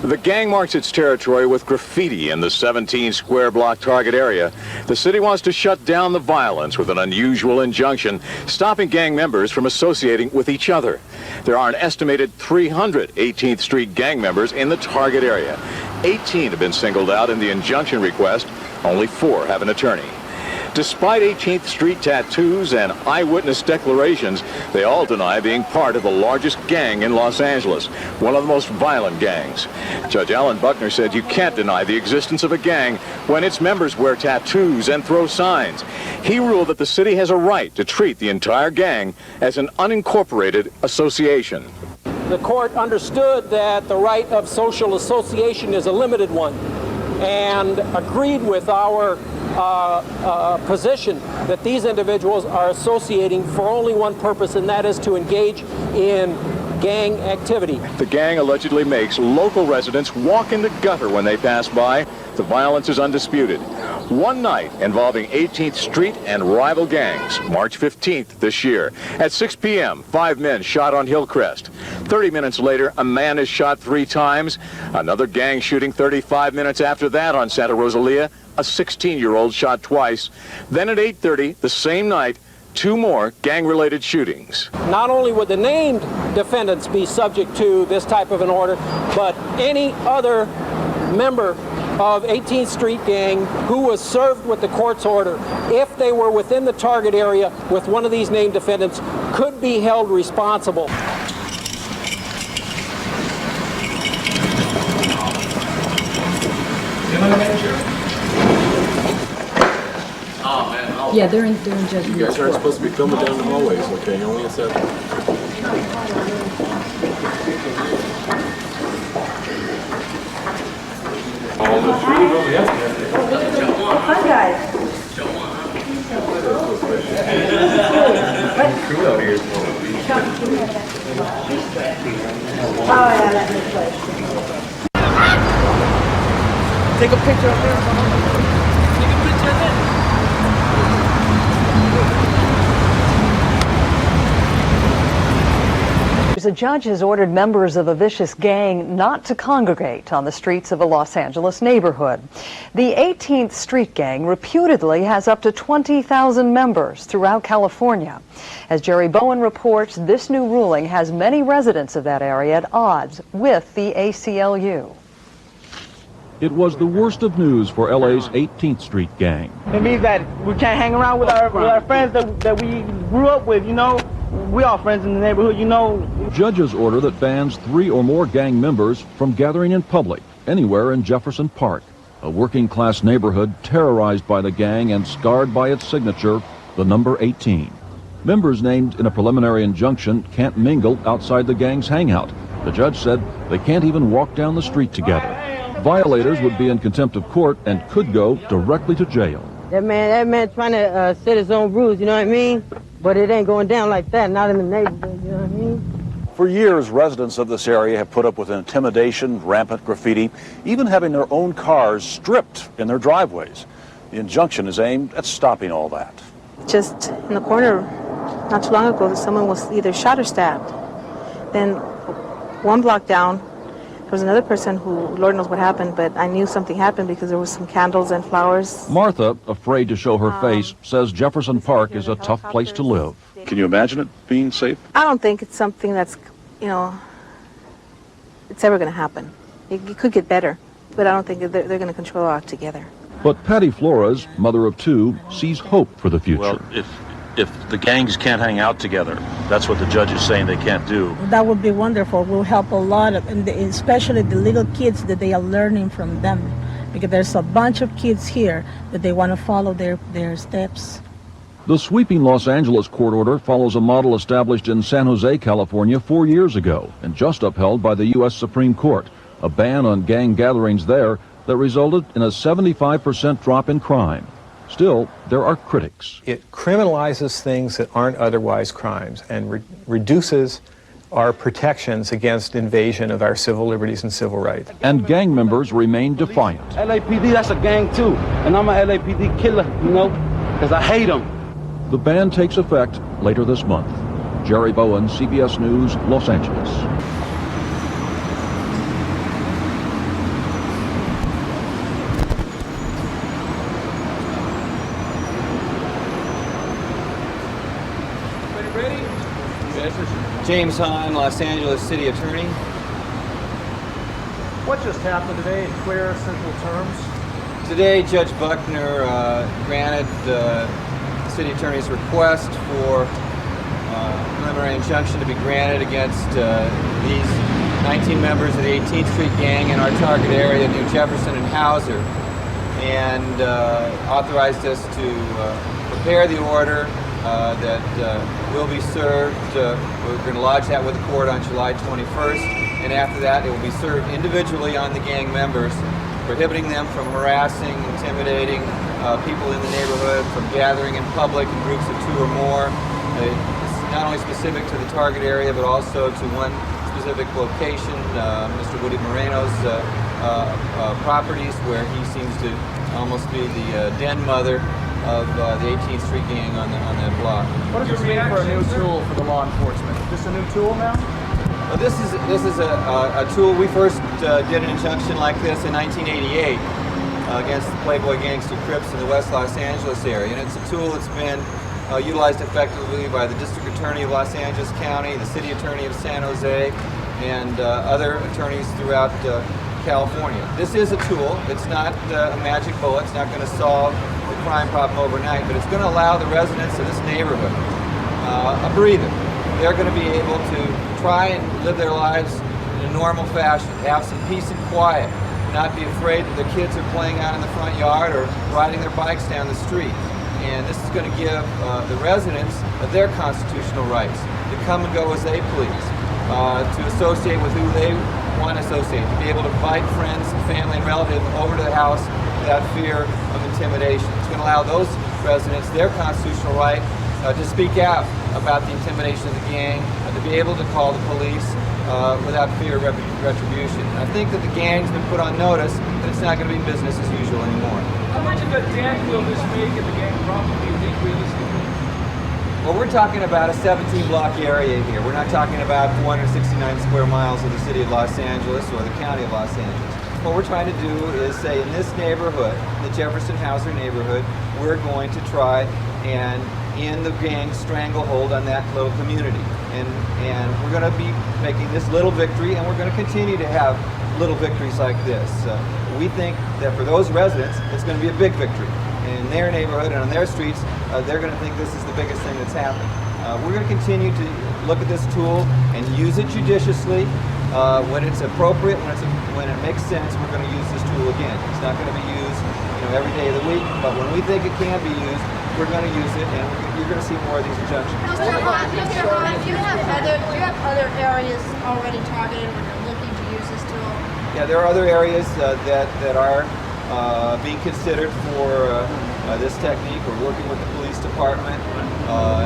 The gang marks its territory with graffiti in the 17-square-block target area. The city wants to shut down the violence with an unusual injunction, stopping gang members from associating with each other. There are an estimated 300 18th Street gang members in the target area. 18 have been singled out in the injunction request. Only 4 have an attorney. Despite 18th Street tattoos and eyewitness declarations, they all deny being part of the largest gang in Los Angeles, one of the most violent gangs. Judge Alan Buckner said you can't deny the existence of a gang when its members wear tattoos and throw signs. He ruled that the city has a right to treat the entire gang as an unincorporated association. The court understood that the right of social association is a limited one and agreed with our position that these individuals are associating for only one purpose, and that is to engage in gang activity. The gang allegedly makes local residents walk in the gutter when they pass by. The violence is undisputed. One night involving 18th Street and rival gangs, March 15th this year. At 6 p.m., 5 men shot on Hillcrest. 30 minutes later, a man is shot 3 times. Another gang shooting 35 minutes after that on Santa Rosalia. A 16-year-old shot twice. Then at 8:30, the same night, 2 more gang-related shootings. Not only would the named defendants be subject to this type of an order, but any other member of 18th Street gang who was served with the court's order, if they were within the target area with one of these named defendants, could be held responsible. Yeah, they're in judgment. You guys aren't supposed to be filming down the hallways, okay? Only a second. Hi, guys. Oh, yeah, that makes sense. Take a picture of there. Take a picture of that. A judge has ordered members of a vicious gang not to congregate on the streets of a Los Angeles neighborhood. The 18th Street gang reputedly has up to 20,000 members throughout California. As Jerry Bowen reports, this new ruling has many residents of that area at odds with the ACLU. It was the worst of news for LA's 18th Street gang. It means that we can't hang around with our friends that we grew up with, you know. We all friends in the neighborhood, you know. Judge's order that bans 3 or more gang members from gathering in public anywhere in Jefferson Park, a working-class neighborhood terrorized by the gang and scarred by its signature, the number 18. Members named in a preliminary injunction can't mingle outside the gang's hangout. The judge said they can't even walk down the street together. Violators would be in contempt of court and could go directly to jail. That man trying to set his own rules, you know what I mean? But it ain't going down like that, not in the neighborhood, you know what I mean? For years, residents of this area have put up with intimidation, rampant graffiti, even having their own cars stripped in their driveways. The injunction is aimed at stopping all that. Just in the corner, not too long ago, someone was either shot or stabbed. Then 1 block down, there was another person who, Lord knows what happened, but I knew something happened because there was some candles and flowers. Martha, afraid to show her face, says Jefferson Park is a tough place to live. Can you imagine it being safe? I don't think it's something that's, you know, it's ever going to happen. It could get better, but I don't think they're going to control it altogether. But Patty Flores, mother of 2, sees hope for the future. Well, if the gangs can't hang out together, that's what the judge is saying they can't do. That would be wonderful. Will help a lot of, and especially the little kids that they are learning from them, because there's a bunch of kids here that they want to follow their steps. The sweeping Los Angeles court order follows a model established in San Jose, California 4 years ago and just upheld by the U.S. Supreme Court, a ban on gang gatherings there that resulted in a 75% drop in crime. Still, there are critics. It criminalizes things that aren't otherwise crimes and reduces our protections against invasion of our civil liberties and civil rights. And gang members remain defiant. LAPD, that's a gang too, and I'm a LAPD killer, you know, because I hate them. The ban takes effect later this month. Jerry Bowen, CBS News, Los Angeles. James Hahn, Los Angeles City Attorney. What just happened today in clear, simple terms? Today, Judge Buckner granted the City Attorney's request for preliminary injunction to be granted against these 19 members of the 18th Street Gang in our target area near Jefferson and Hauser, and authorized us to prepare the order that will be served. We're going to lodge that with the court on July 21st, and after that it will be served individually on the gang members, prohibiting them from harassing, intimidating people in the neighborhood, from gathering in public in groups of 2 or more. It's not only specific to the target area, but also to one specific location, Mr. Woody Moreno's properties, where he seems to almost be the den mother of the 18th Street Gang on that block. What does this mean for a new tool for the law enforcement? Is this a new tool now? Well, this is a tool. We first did an injunction like this in 1988 against the Playboy Gangster Crips in the West Los Angeles area, and it's a tool that's been utilized effectively by the District Attorney of Los Angeles County, the City Attorney of San Jose, and other attorneys throughout California. This is a tool. It's not a magic bullet. It's not going to solve the crime problem overnight, but it's going to allow the residents of this neighborhood a breather. They're going to be able to try and live their lives in a normal fashion, have some peace and quiet, not be afraid that their kids are playing out in the front yard or riding their bikes down the street. And this is going to give the residents their constitutional rights to come and go as they please, to associate with who they want to associate, to be able to invite friends, family, and relatives over to the house without fear of intimidation. It's going to allow those residents their constitutional right to speak out about the intimidation of the gang, to be able to call the police without fear of retribution. And I think that the gang's been put on notice that it's not going to be business as usual anymore. How much of a dent will this make in the gang problem, do you think, realistically? Well, we're talking about a 17-block area here. We're not talking about 469 square miles of the city of Los Angeles or the county of Los Angeles. What we're trying to do is say in this neighborhood, the Jefferson Hauser neighborhood, we're going to try and end the gang stranglehold on that little community. And we're going to be making this little victory, and we're going to continue to have little victories like this. We think that for those residents, it's going to be a big victory. In their neighborhood and on their streets, they're going to think this is the biggest thing that's happened. We're going to continue to look at this tool and use it judiciously. When it's appropriate, when it makes sense, we're going to use this tool again. It's not going to be used, every day of the week, but when we think it can be used, we're going to use it, and you're going to see more of these injunctions. Do you have other areas already targeted when you're looking to use this tool? Yeah, there are other areas that are being considered for this technique. We're working with the police department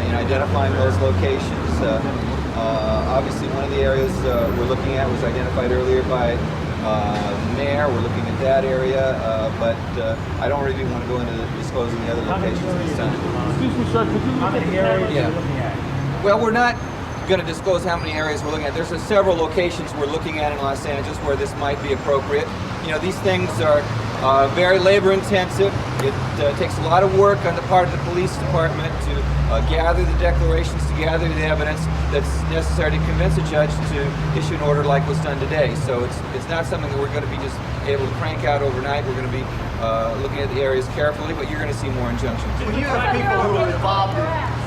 in identifying those locations. Obviously, one of the areas we're looking at was identified earlier by the mayor. We're looking at that area, but I don't really want to go into disclosing the other locations at this time. Excuse me, sir, could you look at the areas you're looking at? Well, we're not going to disclose how many areas we're looking at. There's several locations we're looking at in Los Angeles where this might be appropriate. These things are very labor intensive. It takes a lot of work on the part of the police department to gather the declarations, to gather the evidence that's necessary to convince a judge to issue an order like was done today. So it's not something that we're going to be just able to crank out overnight. We're going to be looking at the areas carefully, but you're going to see more injunctions. When you have people who are involved in it,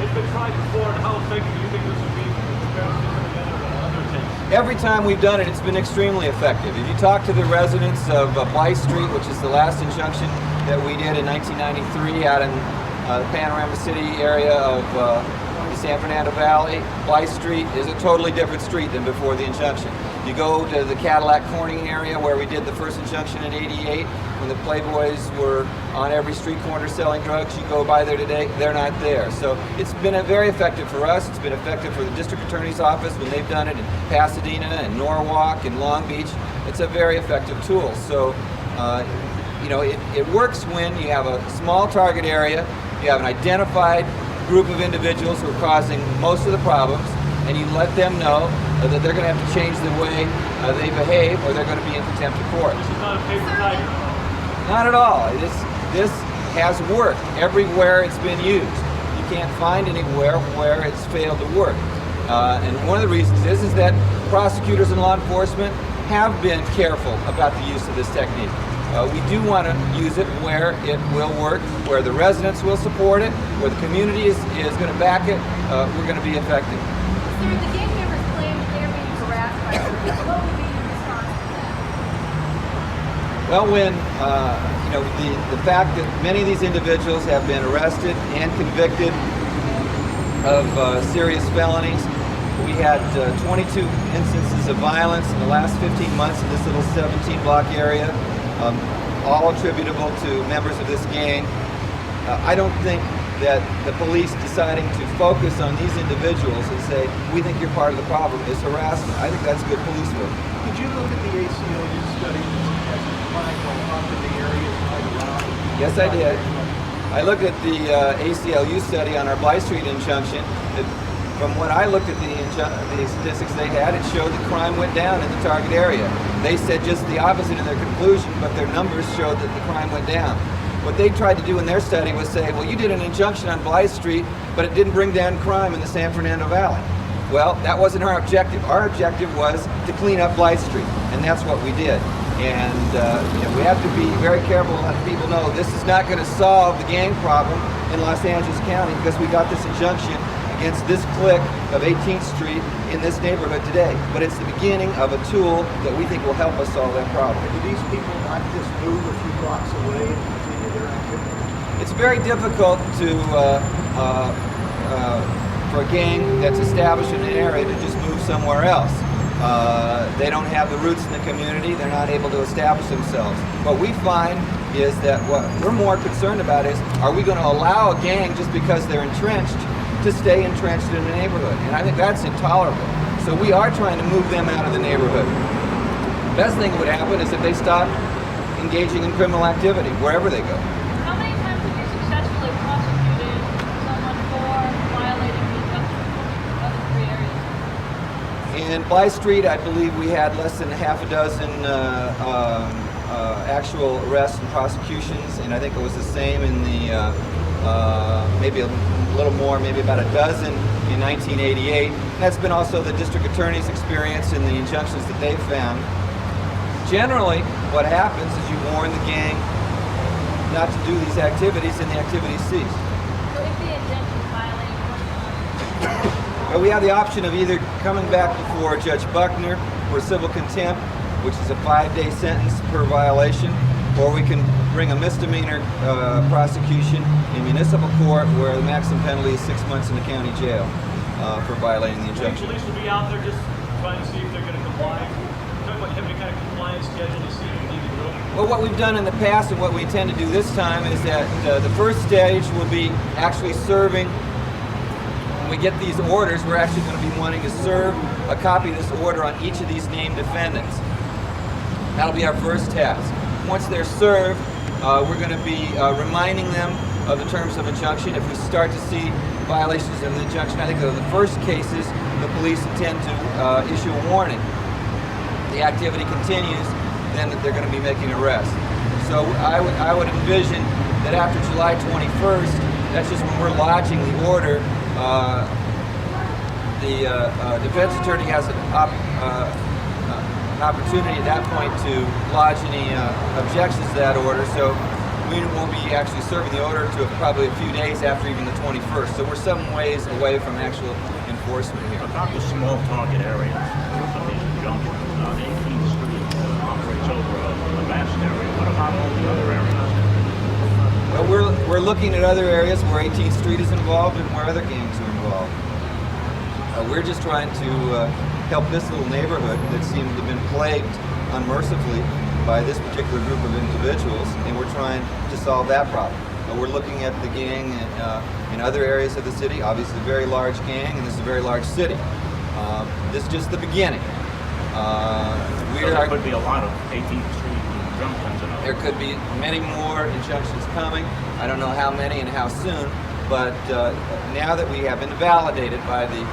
it's been tried before, and how effective do you think this would be compared to other things? Every time we've done it, it's been extremely effective. If you talk to the residents of Blythe Street, which is the last injunction that we did in 1993 out in the Panorama City area of the San Fernando Valley, Blythe Street is a totally different street than before the injunction. You go to the Cadillac Corning area where we did the first injunction in '88, when the Playboys were on every street corner selling drugs. You go by there today, they're not there. So it's been very effective for us. It's been effective for the district attorney's office when they've done it in Pasadena and Norwalk and Long Beach. It's a very effective tool. So it works when you have a small target area, you have an identified group of individuals who are causing most of the problems, and you let them know that they're going to have to change the way they behave, or they're going to be in contempt of court. This is not a paper tiger. Not at all. This has worked everywhere it's been used. You can't find anywhere where it's failed to work. And one of the reasons is that prosecutors and law enforcement have been careful about the use of this technique. We do want to use it where it will work, where the residents will support it, where the community is going to back it. We're going to be effective. Sir, the gang members claim they're being harassed by police. What would be your response to that? Well, when the fact that many of these individuals have been arrested and convicted of serious felonies. We had 22 instances of violence in the last 15 months in this little 17-block area, all attributable to members of this gang. I don't think that the police deciding to focus on these individuals and say, we think you're part of the problem, is harassment. I think that's good police work. Did you look at the ACLU study that crime went up in the areas right around? Yes, I did. I looked at the ACLU study on our Blythe Street injunction. From what I looked at the statistics they had, it showed that crime went down in the target area. They said just the opposite in their conclusion, but their numbers showed that the crime went down. What they tried to do in their study was say, well, you did an injunction on Blythe Street, but it didn't bring down crime in the San Fernando Valley. Well, that wasn't our objective. Our objective was to clean up Blythe Street, and that's what we did. And we have to be very careful and let people know this is not going to solve the gang problem in Los Angeles County because we got this injunction against this clique of 18th Street in this neighborhood today. But it's the beginning of a tool that we think will help us solve that problem. Do these people not just move a few blocks away and continue their activity? It's very difficult to for a gang that's established in an area to just move somewhere else. They don't have the roots in the community. They're not able to establish themselves. What we find is that what we're more concerned about is, are we going to allow a gang just because they're entrenched to stay entrenched in the neighborhood? And I think that's intolerable. So we are trying to move them out of the neighborhood. The best thing that would happen is if they stop engaging in criminal activity, wherever they go. How many times have you successfully prosecuted someone for violating the injunction in other three areas? In Blythe Street, I believe we had less than half a dozen actual arrests and prosecutions, and I think it was the same in the maybe a little more, maybe about a dozen in 1988. That's been also the district attorney's experience in the injunctions that they've found. Generally, what happens is you warn the gang not to do these activities, and the activities cease. So if the injunction is violated, Well, we have the option of either coming back before Judge Buckner for civil contempt, which is a 5-day sentence per violation, or we can bring a misdemeanor prosecution in municipal court where the maximum penalty is 6 months in the county jail for violating the injunction. Police will be out there just trying to see if they're going to comply. Talking about having any kind of compliance schedule to see if you need to go. Well, what we've done in the past and what we intend to do this time is that the first stage will be actually serving. When we get these orders, we're actually going to be wanting to serve a copy of this order on each of these named defendants. That'll be our first task. Once they're served, we're going to be reminding them of the terms of injunction. If we start to see violations of the injunction, I think in the first cases, the police intend to issue a warning. If the activity continues, then they're going to be making arrests. So I would envision that after July 21st, that's just when we're lodging the order, the defense attorney has an opportunity at that point to lodge any objections to that order. So we won't be actually serving the order to probably a few days after even the 21st. So we're some ways away from actual enforcement here. About the small target areas of these injunctions, 18th Street operates over a vast area. What about all the other areas? Well, we're looking at other areas where 18th Street is involved and where other gangs are involved. We're just trying to help this little neighborhood that seems to have been plagued unmercifully by this particular group of individuals, and we're trying to solve that problem. We're looking at the gang in other areas of the city. Obviously, a very large gang, and this is a very large city. This is just the beginning. There could be a lot of 18th Street injunctions. There could be many more injunctions coming. I don't know how many and how soon, but now that we have been validated by the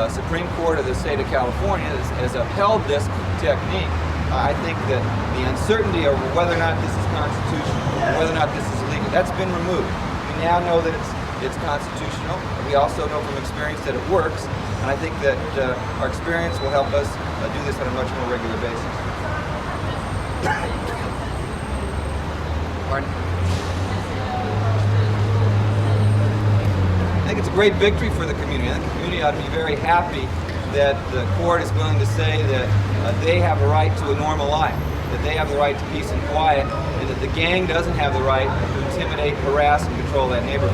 Supreme Court of the state of California has upheld this technique, I think that the uncertainty over whether or not this is constitutional, whether or not this is legal, that's been removed. We now know that it's constitutional. We also know from experience that it works. And I think that our experience will help us do this on a much more regular basis. Pardon? I think it's a great victory for the community. I think the community ought to be very happy that the court is willing to say that they have a right to a normal life, that they have the right to peace and quiet, and that the gang doesn't have the right to intimidate, harass, and control that neighborhood.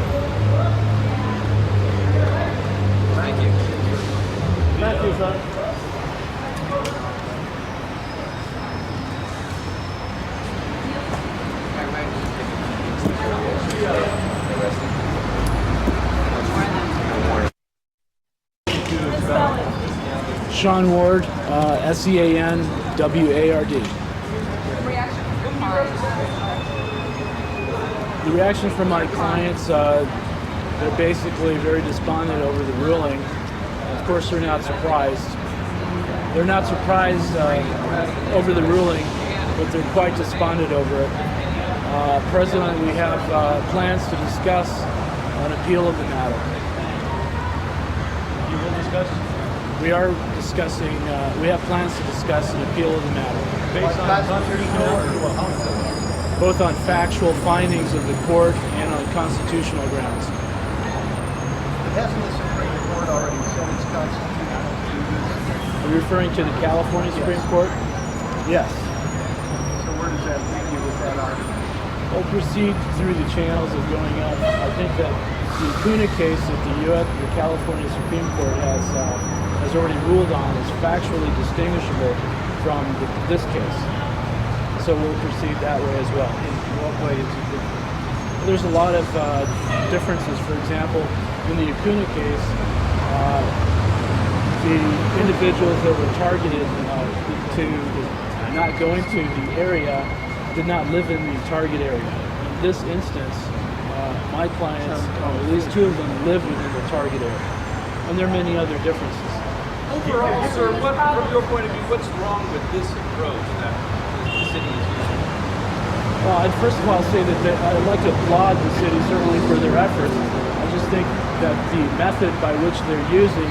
Thank you. Thank you, son. Sean Ward, S-E-A-N-W-A-R-D. The reaction from my clients, they're basically very despondent over the ruling. Of course, they're not surprised. They're not surprised over the ruling, but they're quite despondent over it. Presently, we have plans to discuss an appeal of the matter. You will discuss? We are discussing, we have plans to discuss an appeal of the matter. Based on constitutional or how? Both on factual findings of the court and on constitutional grounds. Hasn't the Supreme Court already said it's constitutional? Are you referring to the California Supreme Court? Yes. So where does that leave you with that argument? We'll proceed through the channels of going up. I think that the Acuna case that the California Supreme Court has already ruled on is factually distinguishable from this case. So we'll proceed that way as well. In what way is it different? There's a lot of differences. For example, in the Acuna case, the individuals that were targeted to not go into the area did not live in the target area. In this instance, my clients, at least two of them, live within the target area. And there are many other differences. Overall, sir, from your point of view, what's wrong with this approach that the city is using? Well, first of all, I'll say that I'd like to applaud the city certainly for their efforts. I just think that the method by which they're using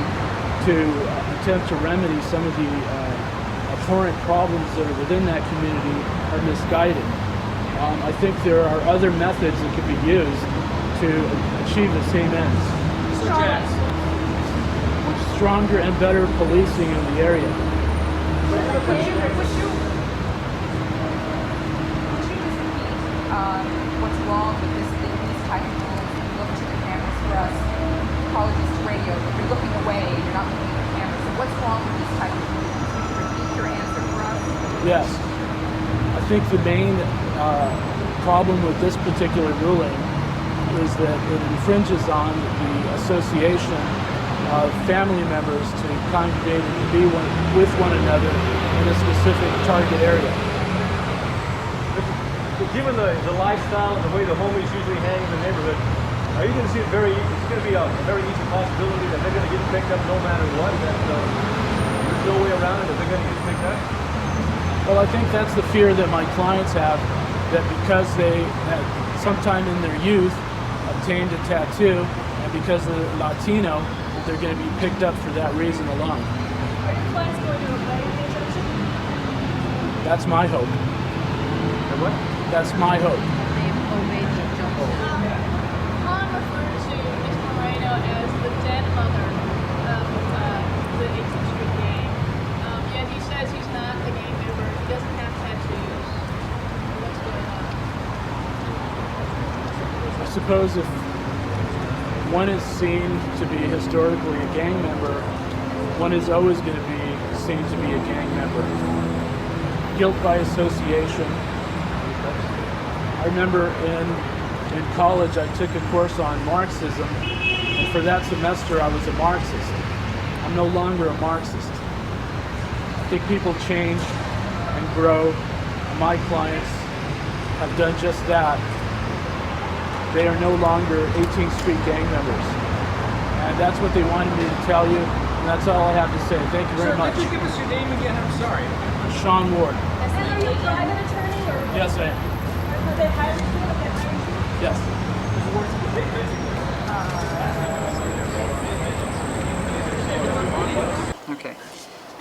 to attempt to remedy some of the abhorrent problems that are within that community are misguided. I think there are other methods that could be used to achieve the same ends. Such as? Stronger and better policing in the area. What's wrong with these type of rules? You look to the cameras for us. Apologies to radio, but you're looking away. You're not looking at the cameras. So what's wrong with these type of rules? Can you repeat your answer for us? Yes. I think the main problem with this particular ruling is that it infringes on the association of family members to congregate and to be with one another in a specific target area. But given the lifestyle and the way the homies usually hang in the neighborhood, are you going to see it's going to be a very easy possibility that they're going to get picked up no matter what, that there's no way around it, that they're going to get picked up? Well, I think that's the fear that my clients have, that because they had sometime in their youth obtained a tattoo, and because they're Latino, they're going to be picked up for that reason alone. Are your clients going to obey the injunction? That's my hope. And what? That's my hope. Khan referred to Ms. Moreno as the dead mother of the 18th Street gang. Yet he says he's not a gang member. He doesn't have tattoos. What's going on? I suppose if one is seen to be historically a gang member, one is always going to be seen to be a gang member. Guilt by association. I remember in college I took a course on Marxism, and for that semester I was a Marxist. I'm no longer a Marxist. I think people change and grow. My clients have done just that. They are no longer 18th Street gang members. And that's what they wanted me to tell you, and that's all I have to say. Thank you very much. Could you give us your name again? I'm sorry. Sean Ward. And are you a private attorney or? Yes, I am. Have they hired you? Have they hired you? Yes. Okay.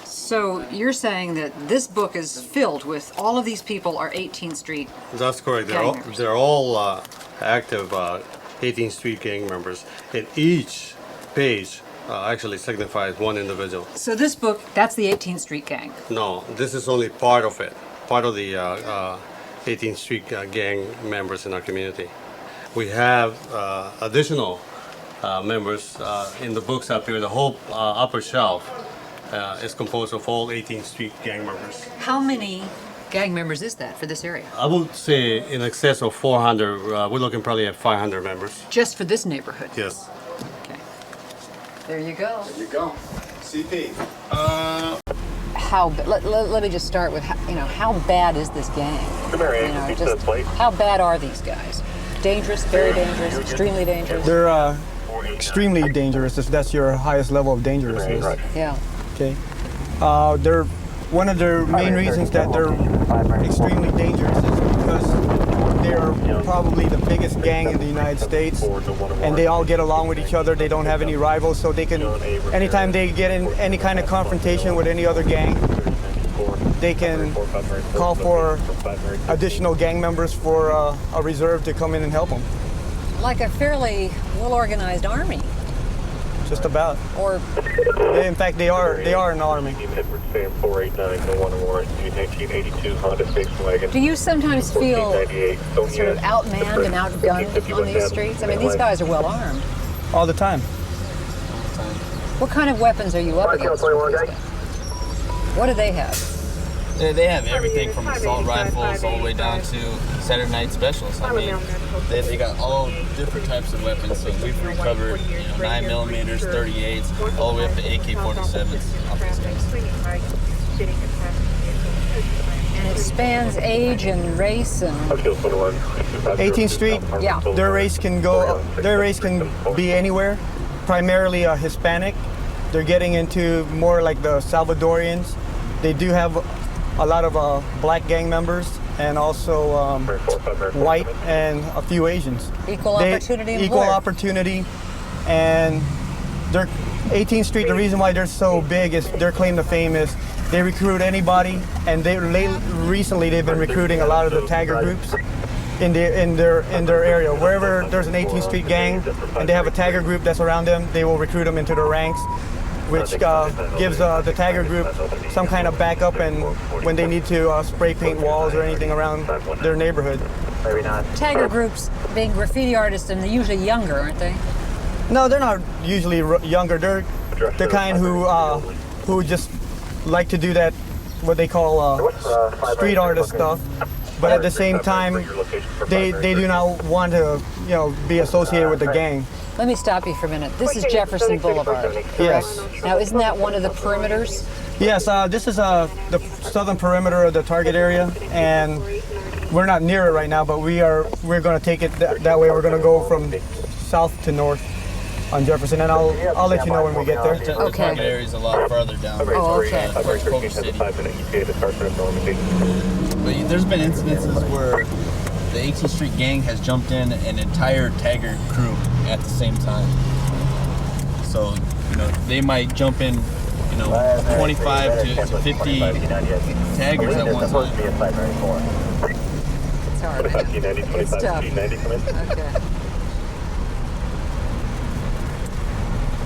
So you're saying that this book is filled with all of these people are 18th Street. That's correct. gang members. They're all active 18th Street gang members, and each page actually signifies one individual. So this book, that's the 18th Street gang. No, this is only part of it, part of the 18th Street gang members in our community. We have additional members in the books up here. The whole upper shelf is composed of all 18th Street gang members. How many gang members is that for this area? I would say in excess of 400. We're looking probably at 500 members. Just for this neighborhood? Yes. Okay. There you go. There you go. CP. Let me just start with how bad is this gang? How bad are these guys? Dangerous, very dangerous, extremely dangerous. They're extremely dangerous. If that's your highest level of dangerousness. Yeah. Okay. They're one of the main reasons that they're extremely dangerous is because they're probably the biggest gang in the United States, and they all get along with each other. They don't have any rivals, so they can, anytime they get in any kind of confrontation with any other gang, they can call for additional gang members for a reserve to come in and help them. Like a fairly well-organized army. Just about. Or in fact, they are an army. Do you sometimes feel sort of outmanned and outgunned on these streets? I mean, these guys are well armed. All the time. What kind of weapons are you up against? What do they have? They have everything from assault rifles all the way down to Saturday night specials. I mean, they got all different types of weapons. So we've recovered 9mm, 38s, all the way up to AK-47s off these guys. And it spans age and race and 18th Street. Yeah. Their race can be anywhere. Primarily Hispanic. They're getting into more like the Salvadorians. They do have a lot of black gang members and also white and a few Asians. Equal opportunity. Equal opportunity, and they're 18th Street. The reason why they're so big is their claim to fame is they recruit anybody, and recently they've been recruiting a lot of the tagger groups in their area. Wherever there's an 18th Street gang and they have a tagger group that's around them, they will recruit them into their ranks, which gives the tagger group some kind of backup and when they need to spray paint walls or anything around their neighborhood. Tagger groups being graffiti artists, and they're usually younger, aren't they? No, they're not usually younger. They're the kind who just like to do that, what they call street artist stuff. But at the same time, they do not want to be associated with the gang. Let me stop you for a minute. This is Jefferson Boulevard, correct? Yes. Now, isn't that one of the perimeters? Yes, this is the southern perimeter of the target area, and we're not near it right now, but we're going to take it that way. We're going to go from south to north on Jefferson, and I'll let you know when we get there. The target area is a lot farther down. Oh, okay. Towards Culver City. But there's been incidences where the 18th Street gang has jumped in an entire tagger crew at the same time. So, they might jump in, 25 to 50 taggers at one time. It's hard. It's tough.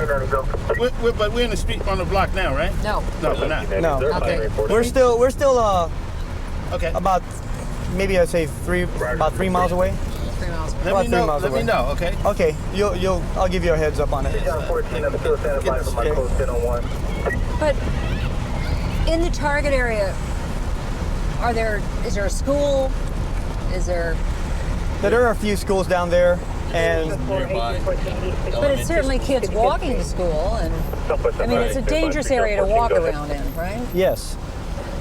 Okay. But we're in the street on the block now, right? No. No, we're not. No. Okay. We're still okay. About maybe I'd say about 3 miles away. 3 miles away. Let me know, okay? Okay, I'll give you a heads up on it. But in the target area, is there a school? There are a few schools down there, and but it's certainly kids walking to school, and I mean it's a dangerous area to walk around in, right? Yes.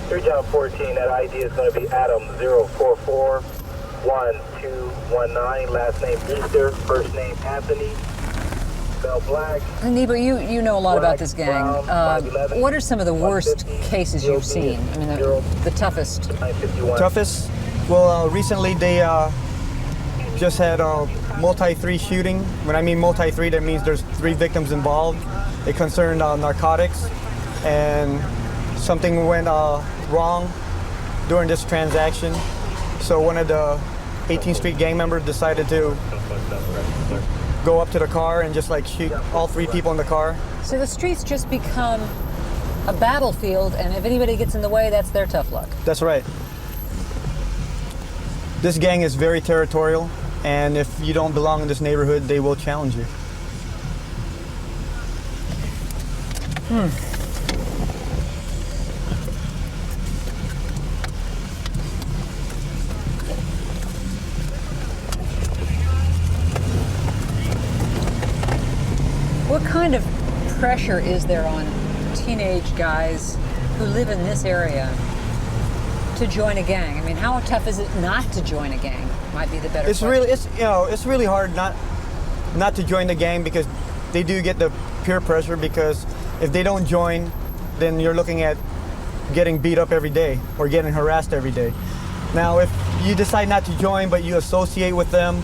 3 John 14, that ID is going to be Adam 0441219, last name Easter, first name Anthony, spell black. Nebo, you know a lot about this gang. What are some of the worst cases you've seen? I mean, the toughest. Toughest? Well, recently they just had multi-3 shooting. When I mean multi-3, that means there's 3 victims involved. It concerned narcotics, and something went wrong during this transaction. So one of the 18th Street gang members decided to go up to the car and just like shoot all 3 people in the car. So the streets just become a battlefield, and if anybody gets in the way, that's their tough luck. That's right. This gang is very territorial, and if you don't belong in this neighborhood, they will challenge you. What kind of pressure is there on teenage guys who live in this area to join a gang? I mean, how tough is it not to join a gang? Might be the better question. It's really hard not to join the gang, because they do get the peer pressure, because if they don't join, then you're looking at getting beat up every day or getting harassed every day. Now, if you decide not to join, but you associate with them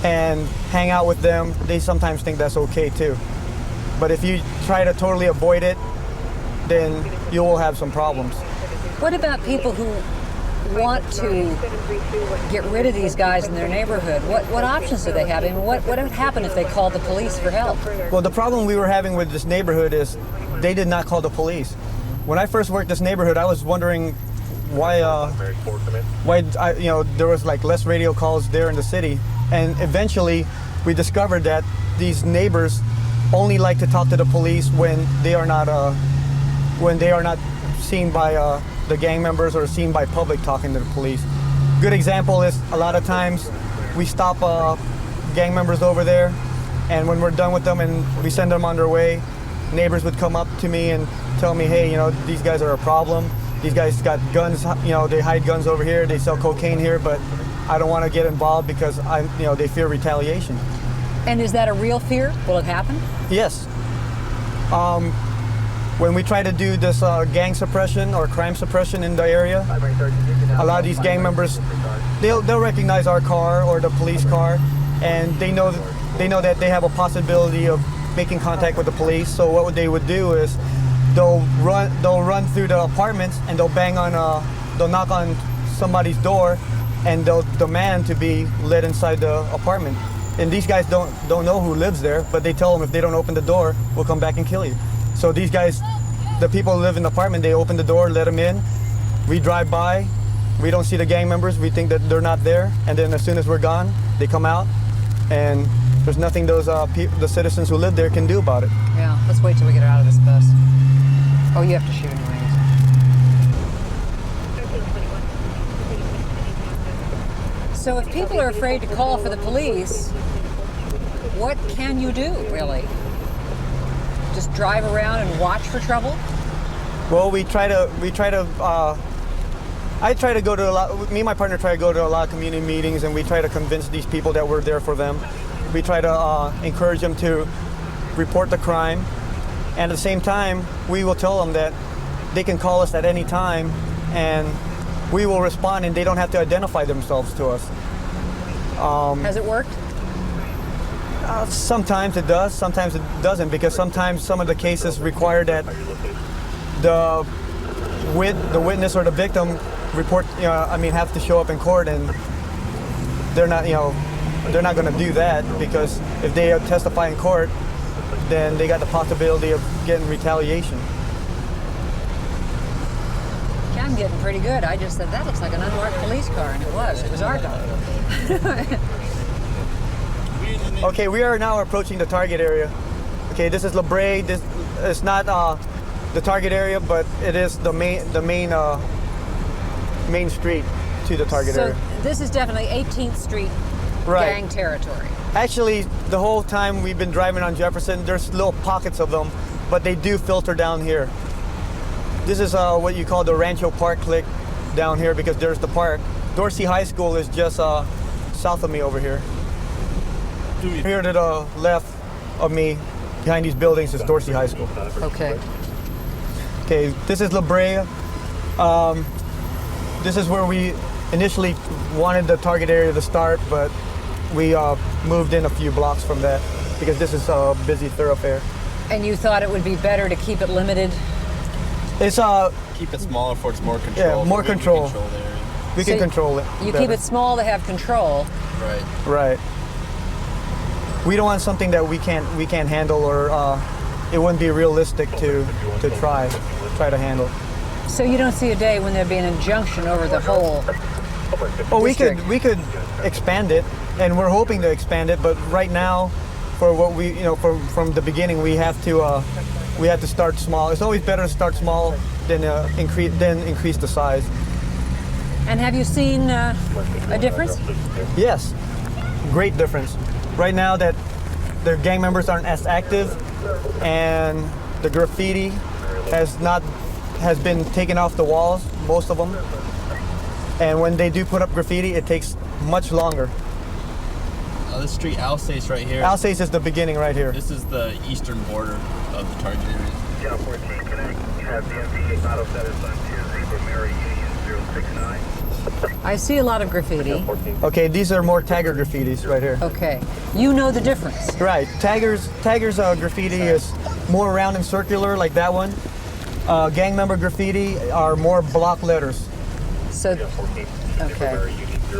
and hang out with them, they sometimes think that's okay too. But if you try to totally avoid it, then you will have some problems. What about people who want to get rid of these guys in their neighborhood? What options do they have? I mean, what would happen if they called the police for help? Well, the problem we were having with this neighborhood is they did not call the police. When I first worked this neighborhood, I was wondering why there was like less radio calls there in the city. And eventually we discovered that these neighbors only like to talk to the police when they are not seen by the gang members or seen by public talking to the police. Good example is a lot of times we stop gang members over there, and when we're done with them and we send them on their way, neighbors would come up to me and tell me, hey, these guys are a problem. These guys got guns, they hide guns over here, they sell cocaine here, but I don't want to get involved because they fear retaliation. And is that a real fear? Will it happen? Yes. When we try to do this gang suppression or crime suppression in the area, a lot of these gang members, they'll recognize our car or the police car, and they know that they have a possibility of making contact with the police. So what they would do is they'll run through the apartments and they'll knock on somebody's door, and they'll demand to be let inside the apartment. And these guys don't know who lives there, but they tell them if they don't open the door, we'll come back and kill you. So these guys, the people who live in the apartment, they open the door, let them in. We drive by, we don't see the gang members, we think that they're not there, and then as soon as we're gone, they come out, and there's nothing the citizens who live there can do about it. Yeah, let's wait till we get out of this bus. Oh, you have to shoot anyways. So if people are afraid to call for the police, what can you do, really? Just drive around and watch for trouble? Well, I try to go to me and my partner try to go to a lot of community meetings, and we try to convince these people that we're there for them. We try to encourage them to report the crime, and at the same time, we will tell them that they can call us at any time, and we will respond, and they don't have to identify themselves to us. Has it worked? Sometimes it does, sometimes it doesn't, because sometimes some of the cases require that the witness or the victim have to show up in court, and they're not going to do that, because if they testify in court, then they got the possibility of getting retaliation. I'm getting pretty good. I just said, that looks like an unmarked police car, and it was our car. Okay, we are now approaching the target area. Okay, this is La Brea. This is not the target area, but it is the main street to the target area. So this is definitely 18th Street gang territory. Actually, the whole time we've been driving on Jefferson, there's little pockets of them, but they do filter down here. This is what you call the Rancho Park clique down here, because there's the park. Dorsey High School is just south of me over here. Here to the left of me, behind these buildings, is Dorsey High School. Okay. Okay, this is La Brea. This is where we initially wanted the target area to start, but we moved in a few blocks from that because this is a busy thoroughfare. And you thought it would be better to keep it limited? It's keep it smaller for it's more control. Yeah, more control. We So can control it. You better. keep it small to have control. Right. Right. We don't want something that we can't handle, or it wouldn't be realistic to try to handle. So you don't see a day when there'd be an injunction over the whole Oh, district. we could expand it, and we're hoping to expand it. But right now, for what we from the beginning, we have to start small. It's always better to start small than increase the size. And have you seen a difference? Yes, great difference. Right now that the gang members aren't as active, and the graffiti has been taken off the walls, most of them. And when they do put up graffiti, it takes much longer. This street, Alsace right here. Alsace is the beginning right here. This is the eastern border of the target area. Yeah, 14 Connect, you have the MV auto status on 2 Zebra Mary Union 069. I see a lot of graffiti. Okay, these are more Tagger graffitis right here. Okay, you know the difference. Right, Tagger's graffiti is more round and circular, like that one. Gang member graffiti are more block letters. So, okay.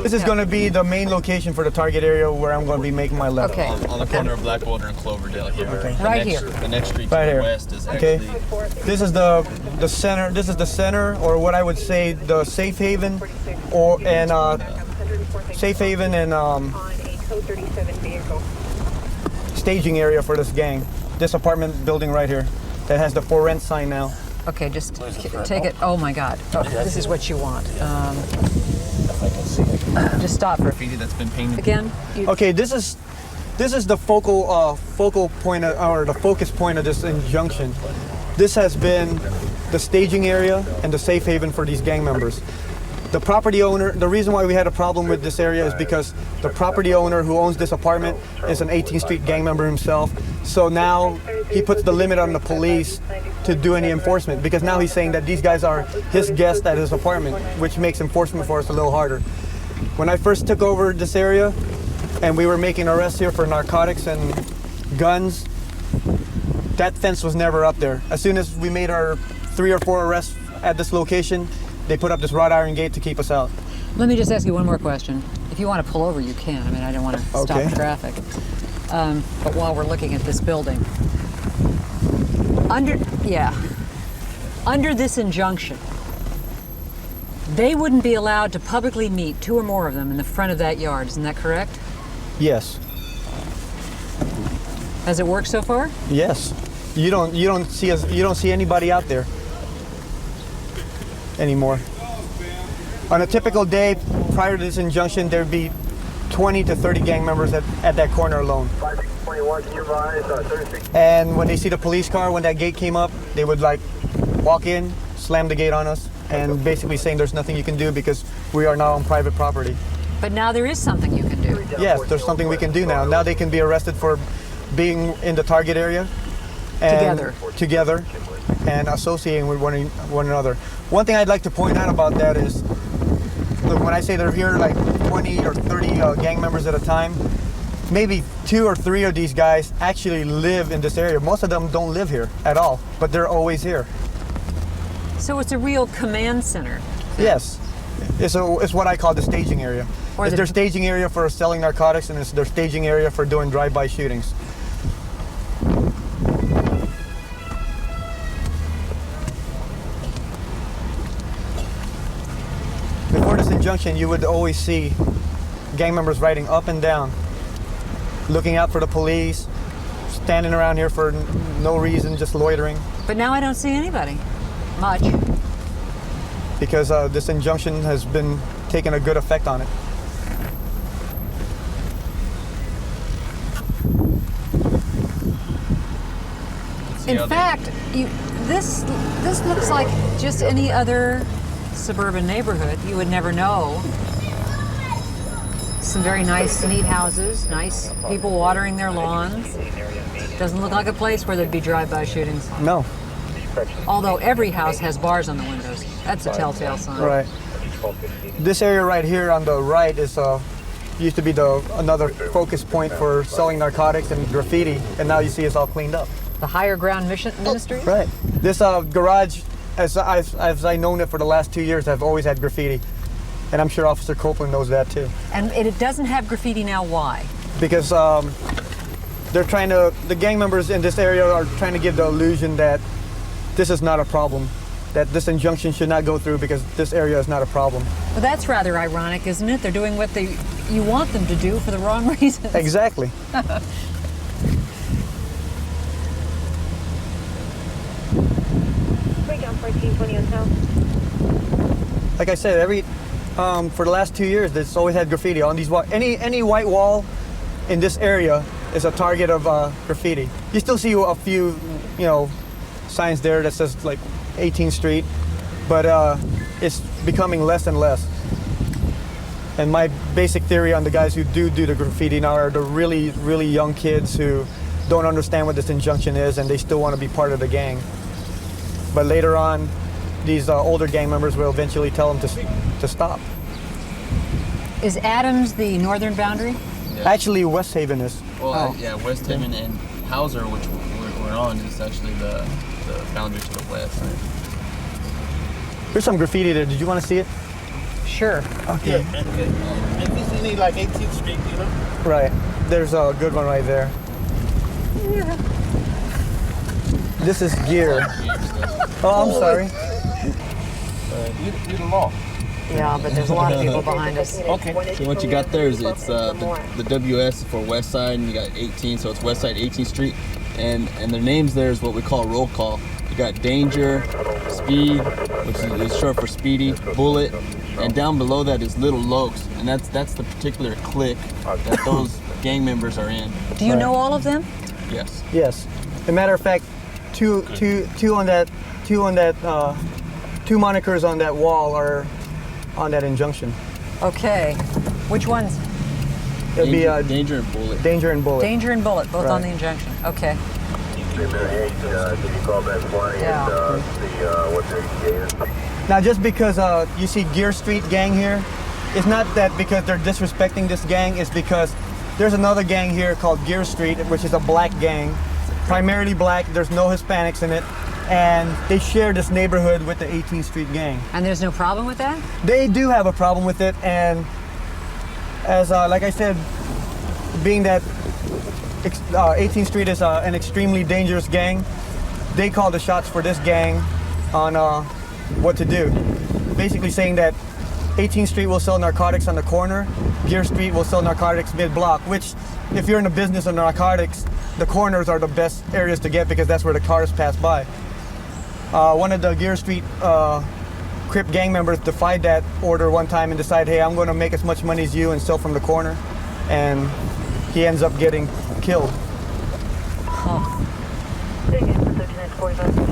This is going to be the main location for the target area where I'm going to be making my letter. Okay. On the corner of Blackwater and Cloverdale here. Okay. The next street to the west is okay. actually... This is the center. This is the center, or what I would say, the safe haven, safe haven and staging area for this gang. This apartment building right here that has the for rent sign now. Okay, just take it. Oh my God! Oh, this is what you want. Just stop for graffiti that's been painted again. Okay, this is the focal point or the focus point of this injunction. This has been the staging area and the safe haven for these gang members. The property owner, the reason why we had a problem with this area is because the property owner who owns this apartment is an 18th Street gang member himself. So now he puts the limit on the police to do any enforcement, because now he's saying that these guys are his guests at his apartment, which makes enforcement for us a little harder. When I first took over this area and we were making arrests here for narcotics and guns, that fence was never up there. As soon as we made our 3 or 4 arrests at this location, they put up this wrought iron gate to keep us out. Let me just ask you one more question. If you want to pull over, you can. I mean, I don't want to stop Okay. traffic. But while we're looking at this building, under this injunction, they wouldn't be allowed to publicly meet, 2 or more of them, in the front of that yard. Isn't that correct? Yes. Has it worked so far? Yes. You don't see anybody out there anymore. On a typical day prior to this injunction, there'd be 20 to 30 gang members at that corner alone. 521, can you advise 36? And when they see the police car, when that gate came up, they would like walk in, slam the gate on us, and basically saying there's nothing you can do because we are now on private property. But now there is something you can do. Yes, there's something we can do now. Now they can be arrested for being in the target area and together and associating with one another. One thing I'd like to point out about that is, look, when I say they're here like 20 or 30 gang members at a time, maybe 2 or 3 of these guys actually live in this area. Most of them don't live here at all, but they're always here. So it's a real command center. Yes, it's what I call the staging area. Or It's their staging area for selling narcotics, and it's their staging area for doing drive-by shootings. Before this injunction, you would always see gang members riding up and down, looking out for the police, standing around here for no reason, just loitering. But now I don't see anybody. Much. Because this injunction has been taking a good effect on it. In fact, this looks like just any other suburban neighborhood. You would never know. Some very nice, neat houses, nice people watering their lawns. Doesn't look like a place where there'd be drive-by shootings. No. Although every house has bars on the windows. That's a telltale sign. Right. This area right here on the right is used to be another focus point for selling narcotics and graffiti, and now you see it's all cleaned up. The Higher Ground Ministries? Right. This garage, as I've known it for the last 2 years, have always had graffiti. And I'm sure Officer Copeland knows that too. And it doesn't have graffiti now, why? Because the gang members in this area are trying to give the illusion that this is not a problem, that this injunction should not go through because this area is not a problem. Well, that's rather ironic, isn't it? They're doing what you want them to do for the wrong reasons. Exactly. Like I said, for the last 2 years, it's always had graffiti on these walls. Any white wall in this area is a target of graffiti. You still see a few, signs there that says like 18th Street, but it's becoming less and less. And my basic theory on the guys who do the graffiti now are the really, really young kids who don't understand what this injunction is and they still want to be part of the gang. But later on, these older gang members will eventually tell them to stop. Is Adams the northern boundary? Yeah. Actually, West Haven is. Well, yeah, West Haven and Hauser, which we're on, is actually the boundary to the west. There's some graffiti there. Did you want to see it? Sure. Okay. Yeah. If it's any like 18th Street, Right. There's a good one right there. Yeah. This is gear. Oh, I'm sorry. You're the law. Yeah, but there's a lot of people behind us. Okay. So what you got there is it's the WS for West Side, and you got 18, so it's West Side 18th Street, and their names there is what we call roll call. You got Danger, Speed, which is short for Speedy, Bullet, and down below that is Little Lokes, and that's the particular clique that those gang members are in. Do you know all of them? Yes. Yes. As a matter of fact, two monikers on that wall are on that injunction. Okay. Which ones? It'd be Danger and Bullet. Danger and Bullet. Danger and Bullet, both Right. on the injunction. Okay. Now, just because you see Gear Street gang here, it's not that because they're disrespecting this gang, it's because there's another gang here called Gear Street, which is a black gang, primarily black, there's no Hispanics in it, and they share this neighborhood with the 18th Street gang. And there's no problem with that? They do have a problem with it, and as like I said, being that 18th Street is an extremely dangerous gang, they call the shots for this gang on what to do. Basically saying that 18th Street will sell narcotics on the corner, Gear Street will sell narcotics mid-block, which if you're in the business of narcotics, the corners are the best areas to get because that's where the cars pass by. One of the Gear Street Crip gang members defied that order one time and decided, hey, I'm going to make as much money as you and sell from the corner. And he ends up getting killed. Huh.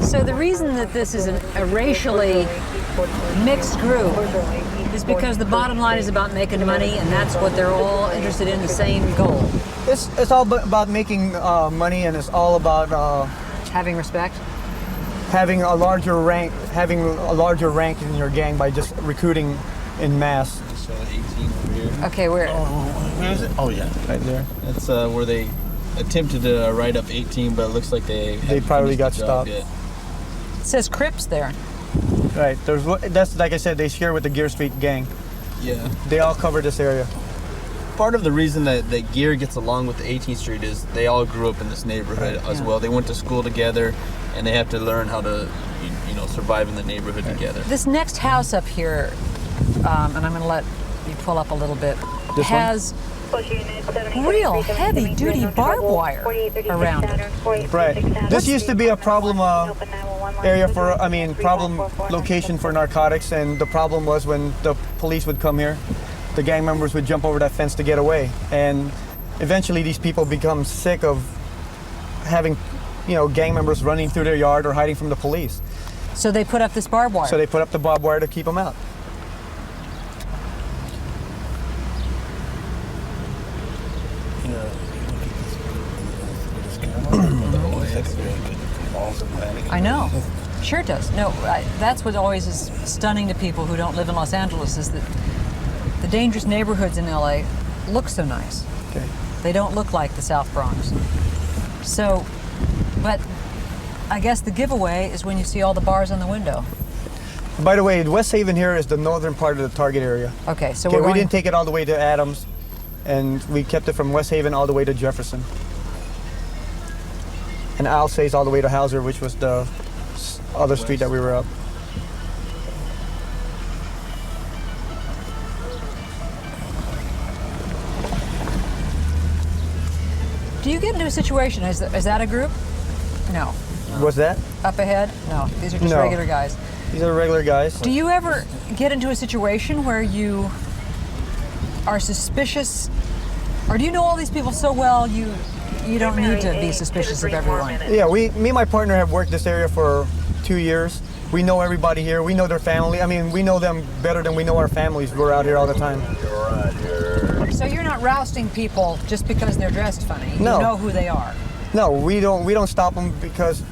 So the reason that this is a racially mixed group is because the bottom line is about making money, and that's what they're all interested in, the same goal. It's all about making money, and it's all about having respect, having a larger rank in your gang by just recruiting in mass. So 18 over here. Okay, where? Where is it? Oh yeah, right there. That's where they attempted to write up 18, but it looks like they probably got stopped. It says Crips there. Right. That's like I said, they share with the Gear Street gang. Yeah. They all cover this area. Part of the reason that Gear gets along with the 18th Street is they all grew up in this neighborhood as well. They went to school together, and they have to learn how to, survive in the neighborhood together. This next house up here, and I'm going to let you pull up a little bit, has real heavy-duty barbed wire around it. Right. This used to be a problem area problem location for narcotics, and the problem was when the police would come here, the gang members would jump over that fence to get away, and eventually these people become sick of having, gang members running through their yard or hiding from the police. So they put up this barbed wire. So they put up the barbed wire to keep them out. I know. Sure it does. No, that's what always is stunning to people who don't live in Los Angeles, is that the dangerous neighborhoods in LA look so nice. Okay. They don't look like the South Bronx. So, but I guess the giveaway is when you see all the bars on the window. By the way, West Haven here is the northern part of the target area. Okay, so we didn't take it all the way to Adams, and we kept it from West Haven all the way to Jefferson. And Alsace all the way to Hauser, which was the other street that we were up. Do you get into a situation, is that a group? No. What's that? Up ahead? No, these are just No. regular guys. These are regular guys. Do you ever get into a situation where you are suspicious, or do you know all these people so well you don't need to be suspicious of everyone? Yeah, me and my partner have worked this area for 2 years. We know everybody here. We know their family. I mean, we know them better than we know our families. We're out here all the time. So you're not rousting people just because they're dressed funny. No. You know who they are. No, we don't stop them because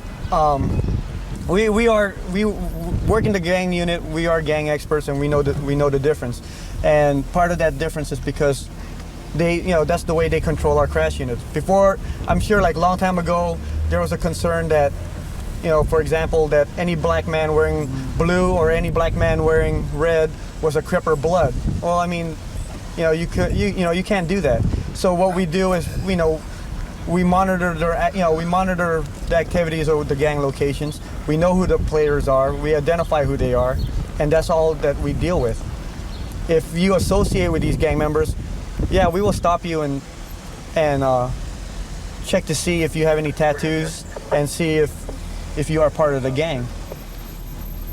we work in the gang unit. We are gang experts, and we know the difference. And part of that difference is because that's the way they control our crash units. Before, I'm sure, like long time ago, there was a concern that, for example, that any black man wearing blue or any black man wearing red was a Crip or Blood. Well, I mean, you can't do that. So what we do is, we monitor the activities of the gang locations. We know who the players are. We identify who they are, and that's all that we deal with. If you associate with these gang members, yeah, we will stop you and check to see if you have any tattoos and see if you are part of the gang.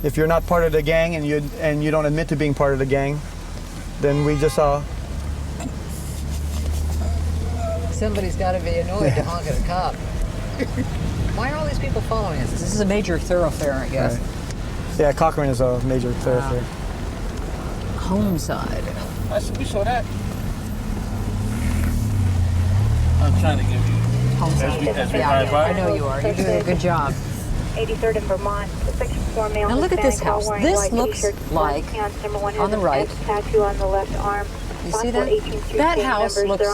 If you're not part of the gang and you don't admit to being part of the gang, then we just Somebody's got to be annoyed to honk at a cop. Why are all these people following us? This is a major thoroughfare, I guess. Right. Yeah, Cochran is a major thoroughfare. Homeside. We saw that. I'm trying to give you. As we ride by. I know you are. You're doing a good job. 83rd in Vermont. Now look at this house. This looks like, on the right, tattoo on the left arm. You see that? That house looks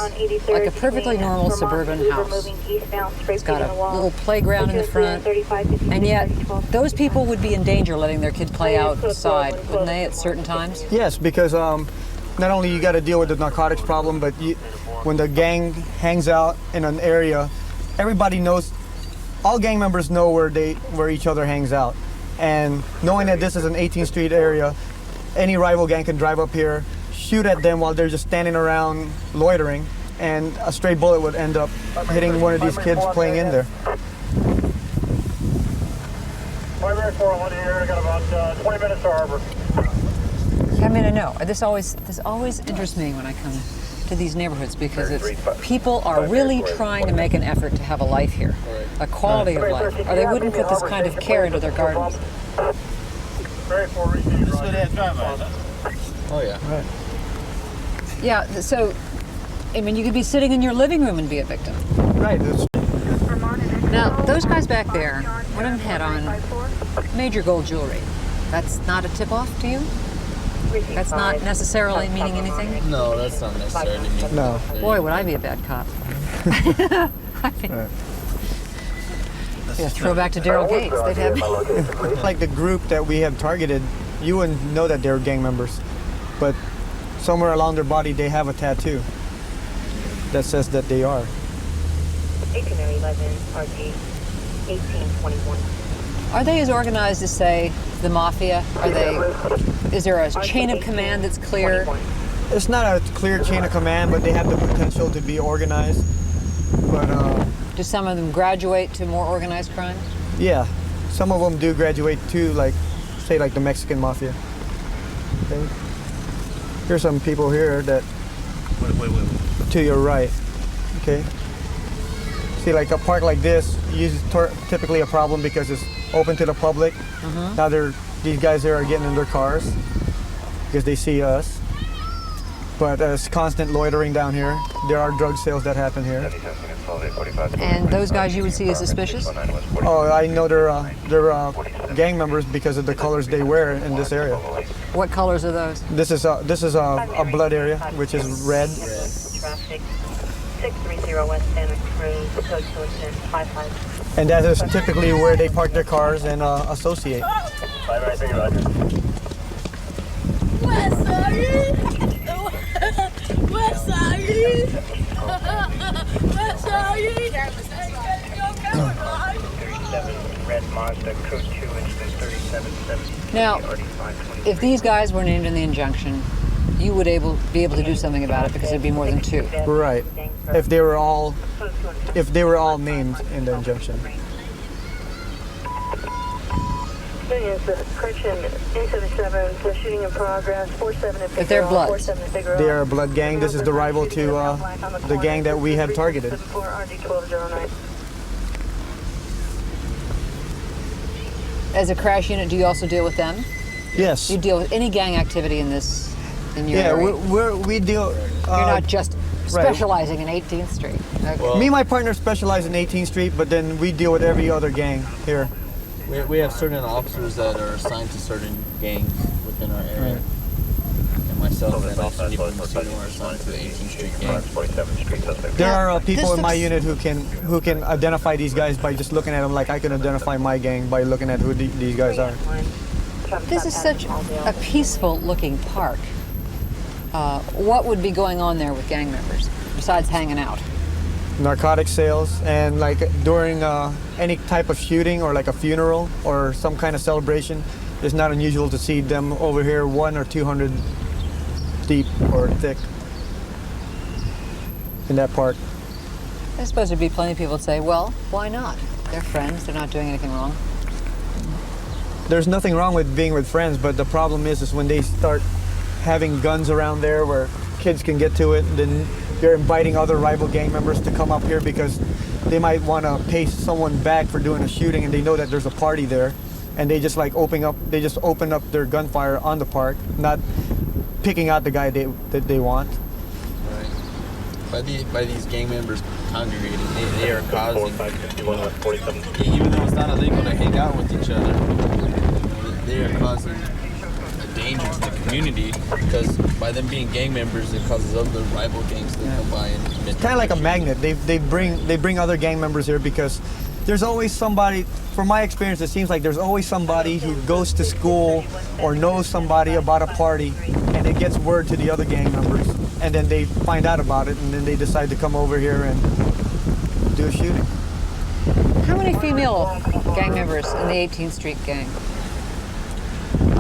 like a perfectly normal suburban house. It's got a little playground in the front, and yet those people would be in danger letting their kid play outside, wouldn't they, at certain times? Yes, because not only you got to deal with the narcotics problem, but when the gang hangs out in an area, everybody knows. All gang members know where each other hangs out, and knowing that this is an 18th Street area, any rival gang can drive up here, shoot at them while they're just standing around loitering, and a stray bullet would end up hitting one of these kids playing in there. I got about 20 minutes to harbor. I mean, I know. This always interests me when I come to these neighborhoods because people are really trying to make an effort to have a life here, a quality of life, or they wouldn't put this kind of care into their gardens. Oh yeah. Right. Yeah, so, I mean, you could be sitting in your living room and be a victim. Right. Now, those guys back there, one of them had on major gold jewelry. That's not a tip-off to you? That's not necessarily meaning anything? No, that's not necessarily meaning. No. Boy, would I be a bad cop. I mean, yeah, throw back to Daryl Gates. They'd have me. Like the group that we have targeted, you wouldn't know that they're gang members, but somewhere along their body they have a tattoo that says that they are. 1811 RG 1821. Are they as organized as, say, the mafia? Is there a chain of command that's clear? It's not a clear chain of command, but they have the potential to be organized. But do some of them graduate to more organized crimes? Yeah, some of them do graduate to, like, say, like the Mexican mafia. Okay. Here's some people here that. Wait. To your right. Okay. See, like a park like this is typically a problem because it's open to the public. Mm-hmm. Now these guys here are getting in their cars because they see us. But it's constant loitering down here. There are drug sales that happen here. And those guys you would see as suspicious? Oh, I know they're gang members because of the colors they wear in this area. What colors are those? This is a blood area, which is red. traffic. 630 West Santa Cruz, code 255. And that is typically where they park their cars and associate. West Side! West Side! West Side! 37 Red Mazda, code 2, incident 3770. Now, if these guys were named in the injunction, you would be able to do something about it because there'd be more than two. Right. If they were all named in the injunction. Correction, 877, so shooting in progress, 47 But they're Bloods. They are a blood gang. This is the rival to the gang that we have targeted. As a crash unit, do you also deal with them? Yes. You deal with any gang activity in your area? we deal. You're not just specializing in 18th Street. Okay. Well, me and my partner specialize in 18th Street, but then we deal with every other gang here. We have certain officers that are assigned to certain gangs within our area. Right. And myself and Officer Nico Messina are assigned to the 18th Street gang. There are people in my unit who can identify these guys by just looking at them, like I can identify my gang by looking at who these guys are. This is such a peaceful looking park. What would be going on there with gang members besides hanging out? Narcotic sales, and like during any type of shooting or like a funeral or some kind of celebration, it's not unusual to see them over here 100 or 200 deep or thick in that park. I suppose there'd be plenty of people that say, well, why not? They're friends, they're not doing anything wrong. There's nothing wrong with being with friends, but the problem is when they start having guns around there where kids can get to it, then you're inviting other rival gang members to come up here because they might want to pay someone back for doing a shooting, and they know that there's a party there, and they just like open up their gunfire on the park, not picking out the guy that they want. Right. By these gang members congregating, they are causing, even though it's not illegal to hang out with each other, they are causing a danger to the community because by them being gang members, it causes other rival gangs to come by and commit. It's kind of like a magnet. They bring other gang members here because there's always somebody. From my experience, it seems like there's always somebody who goes to school or knows somebody about a party, and it gets word to the other gang members, and then they find out about it, and then they decide to come over here and do a shooting. How many female gang members in the 18th Street gang?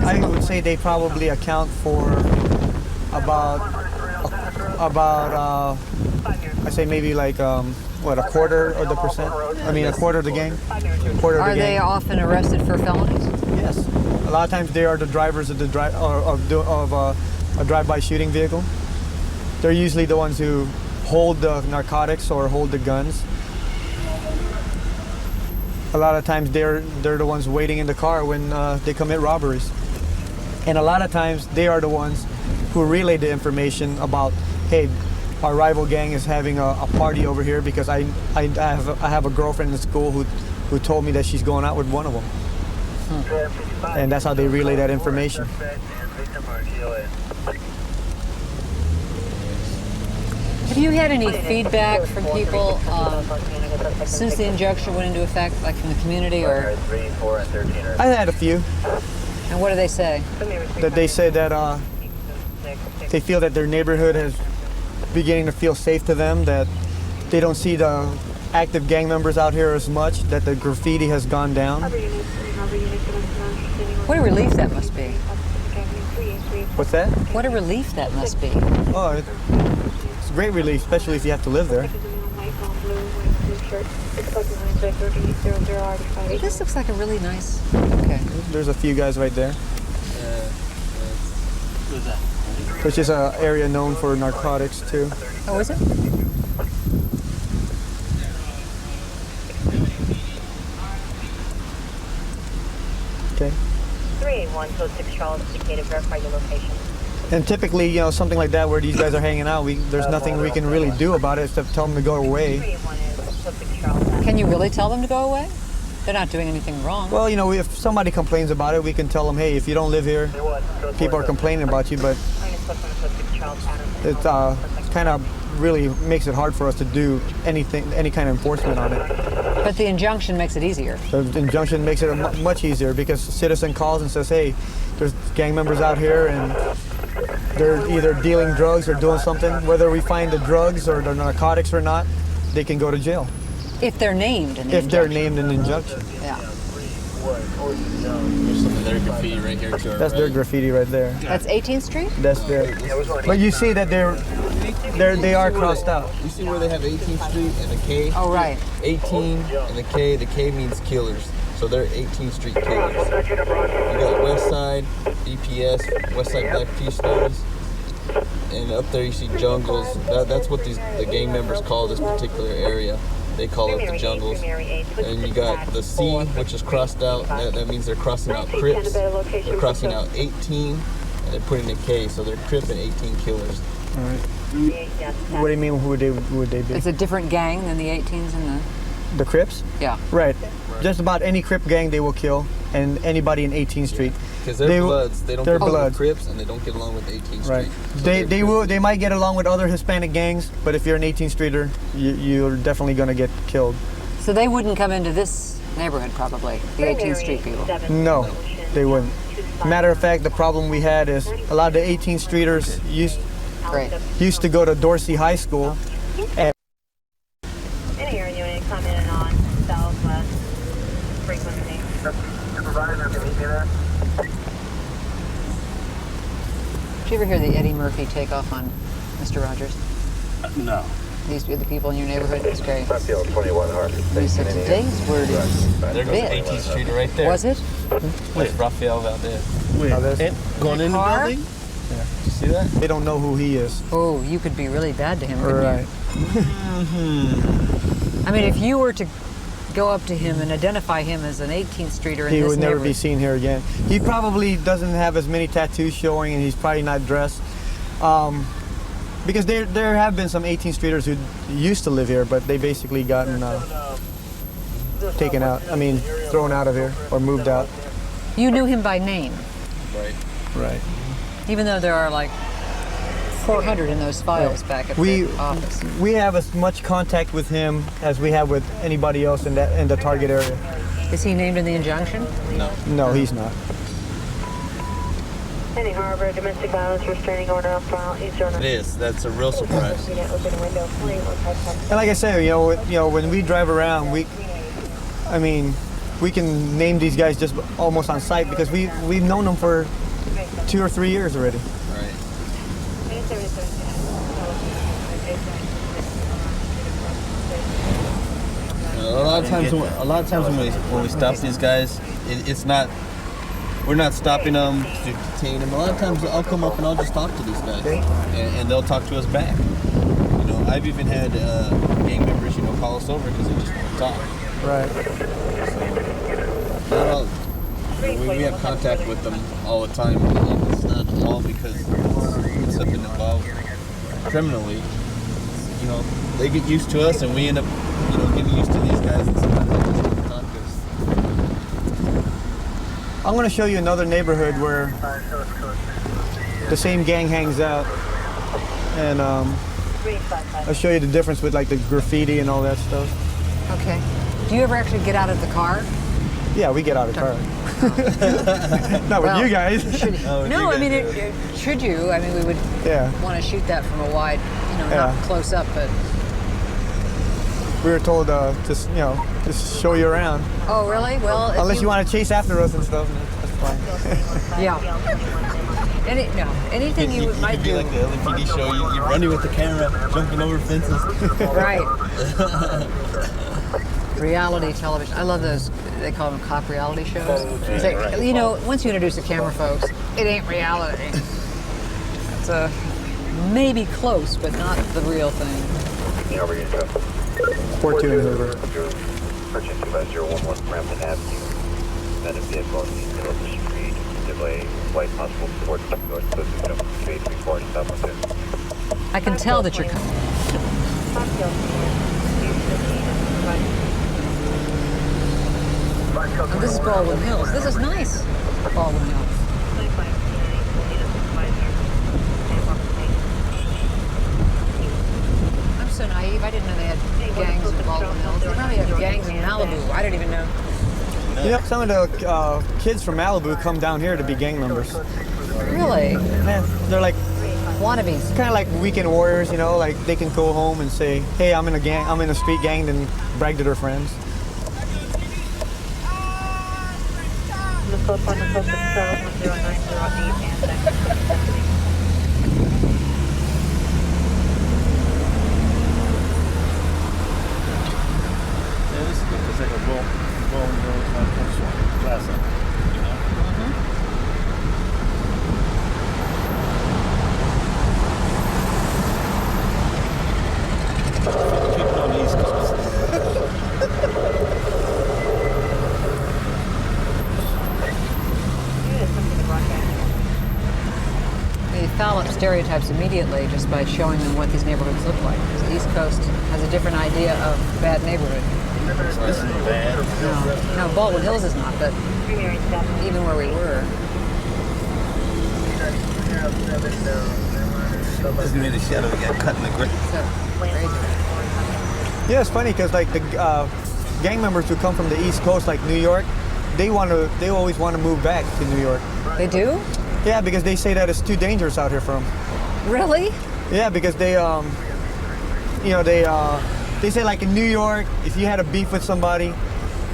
I would say they probably account for about I say maybe like a quarter of the percent. I mean, a quarter of the gang. Are they often arrested for felonies? Yes. A lot of times they are the drivers of a drive-by shooting vehicle. They're usually the ones who hold the narcotics or hold the guns. A lot of times they're the ones waiting in the car when they commit robberies. And a lot of times they are the ones who relay the information about, hey, our rival gang is having a party over here because I have a girlfriend in school who told me that she's going out with one of them. And that's how they relay that information. Have you had any feedback from people since the injunction went into effect, like from the community or? I had a few. And what do they say? That they say that they feel that their neighborhood is beginning to feel safe to them, that they don't see the active gang members out here as much, that the graffiti has gone down. What a relief that must be. What's that? What a relief that must be. Oh, it's a great relief, especially if you have to live there. This looks like a really nice. Okay. There's a few guys right there. Who's that? Which is an area known for narcotics too. Oh, is it? Okay. 381, code 6 Charles, indicated, verify your location. And typically, you know, something like that where these guys are hanging out, there's nothing we can really do about it except tell them to go away. Can you really tell them to go away? They're not doing anything wrong. Well, you know, if somebody complains about it, we can tell them, hey, if you don't live here, people are complaining about you, but it kind of really makes it hard for us to do any kind of enforcement on it. But the injunction makes it easier. The injunction makes it much easier because a citizen calls and says, hey, there's gang members out here and they're either dealing drugs or doing something. Whether we find the drugs or the narcotics or not, they can go to jail. If they're named in the injunction. If they're named in the injunction. Yeah. There's some of their graffiti right here to our That's their graffiti right there. That's 18th Street? That's there. But you see that they are crossed out. You see where they have 18th Street and the K? Oh, right. 18 and the K. The K means killers. So they're 18th Street killers. You got West Side, EPS, West Side Black Peace Stories. And up there you see jungles. That's what the gang members call this particular area. They call it the jungles. And you got the C, which is crossed out. That means they're crossing out Crips. They're crossing out 18, and they're putting a K, so they're Crip and 18 killers. All right. What do you mean, who would they be? It's a different gang than the 18s and the Crips? Yeah. Right. Just about any Crip gang they will kill, and anybody in 18th Street. Because they're bloods. They don't get along with Crips, and they don't get along with 18th Street. Right. So they might get along with other Hispanic gangs, but if you're an 18th Streeter, you're definitely going to get killed. So they wouldn't come into this neighborhood probably, the 18th Street people? No, they wouldn't. Matter of fact, the problem we had is a lot of the 18th Streeters used to go to Dorsey High School. And Any area you want to comment on southwest frequency? Did you ever hear the Eddie Murphy takeoff on Mr. Rogers? No. These are the people in your neighborhood. It's great. Raphael 2100. He said today's word is there goes 18th Street right there. Was it? Wait, Raphael Valdez. Going in the building? Yeah. You see that? They don't know who he is. Oh, you could be really bad to him, Right. I mean, if you were to go up to him and identify him as an 18th Streeter in He this would never be neighborhood. seen here again. He probably doesn't have as many tattoos showing, and he's probably not dressed. Because there have been some 18th Streeters who used to live here, but they basically gotten taken out. I mean, thrown out of here or moved out. You knew him by name. Right. Even though there are like 400 in those files back at the office. We have as much contact with him as we have with anybody else in the target area. Is he named in the injunction? No. No, he's not. Any harbor, domestic violence restraining order on file, Eastern. It is. That's a real surprise. And like I said, you know, when we drive around, we can name these guys just almost on sight because we've known them for 2 or 3 years already. Right. A lot of times when we stop these guys, we're not stopping them to detain them. A lot of times I'll come up and I'll just talk to these guys, and they'll talk to us back. You know, I've even had gang members, call us over because they just want to talk. Right. So, we have contact with them all the time, and it's not all because it's something involved criminally. You know, they get used to us, and we end up, getting used to these guys, and sometimes they just want to talk to us. I'm going to show you another neighborhood where the same gang hangs out, and I'll show you the difference with like the graffiti and all that stuff. Okay. Do you ever actually get out of the car? Yeah, we get out of the car. Not with you guys. No, I mean, should you? I mean, we would want to shoot that from a wide, not close up, but. We were told just show you around. Oh, really? Well, unless you want to chase after us and stuff, that's fine. Yeah. Anything you might do. Like the LAPD show, you're running with the camera, jumping over fences. Right. Reality television. I love those. They call them cop reality shows. It's like, once you introduce the camera, folks, it ain't reality. It's maybe close, but not the real thing. 14 in Hoover. Purchase 2011 Ramblin Avenue. Then a vehicle in the middle of the street. Delay flight possible towards the north coast of Jump Street before stop with it. I can tell that you're coming. And this is Baldwin Hills. This is nice, Baldwin Hills. You know, some of the kids from Malibu come down here to be gang members. Really? Yeah, they're like wannabes. Kind of like weekend warriors, you know, like they can go home and say, hey, I'm in a gang, I'm in a street gang, then brag to their friends. This is good. It's like a classic, you know? People on the East Coast. They foul up stereotypes immediately just by showing them what these neighborhoods look like. Because the East Coast has a different idea of bad neighborhood. This is bad. No, Baldwin Hills is not, but even where we were. Doesn't mean the shadow got cut in the grave. Yeah, it's funny because like the gang members who come from the East Coast, like New York, they always want to move back to New York. They do? Yeah, because they say that it's too dangerous out here for them. Really? Yeah, because they say like in New York, if you had a beef with somebody,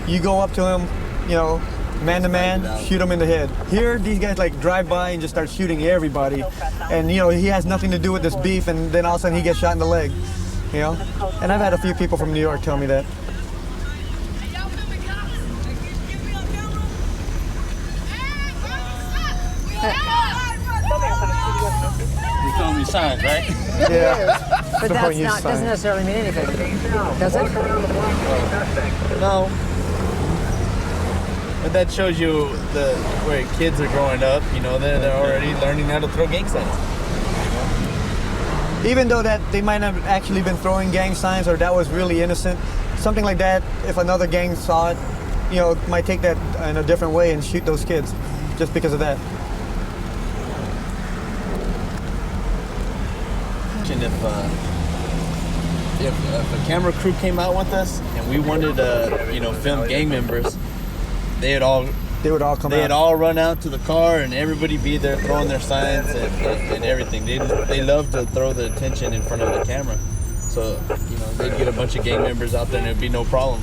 you go up to him, you know, man to man, shoot him in the head. Here, these guys like drive by and just start shooting everybody, and you know he has nothing to do with this beef, and then all of a sudden he gets shot in the leg, you know. And I've had a few people from New York tell me that. You told me signs, right? Yeah. But that's not, doesn't necessarily mean anything, does it? No. But that shows you where kids are growing up, you know, they're already learning how to throw gang signs. Even though that they might not have actually been throwing gang signs or that was really innocent, something like that, if another gang saw it, you know, might take that in a different way and shoot those kids just because of that. If a camera crew came out with us and we wanted to, you know, film gang members, they'd all run out to the car and everybody be there throwing their signs and everything. They love to throw the attention in front of the camera. So, you know, they'd get a bunch of gang members out there and it'd be no problem.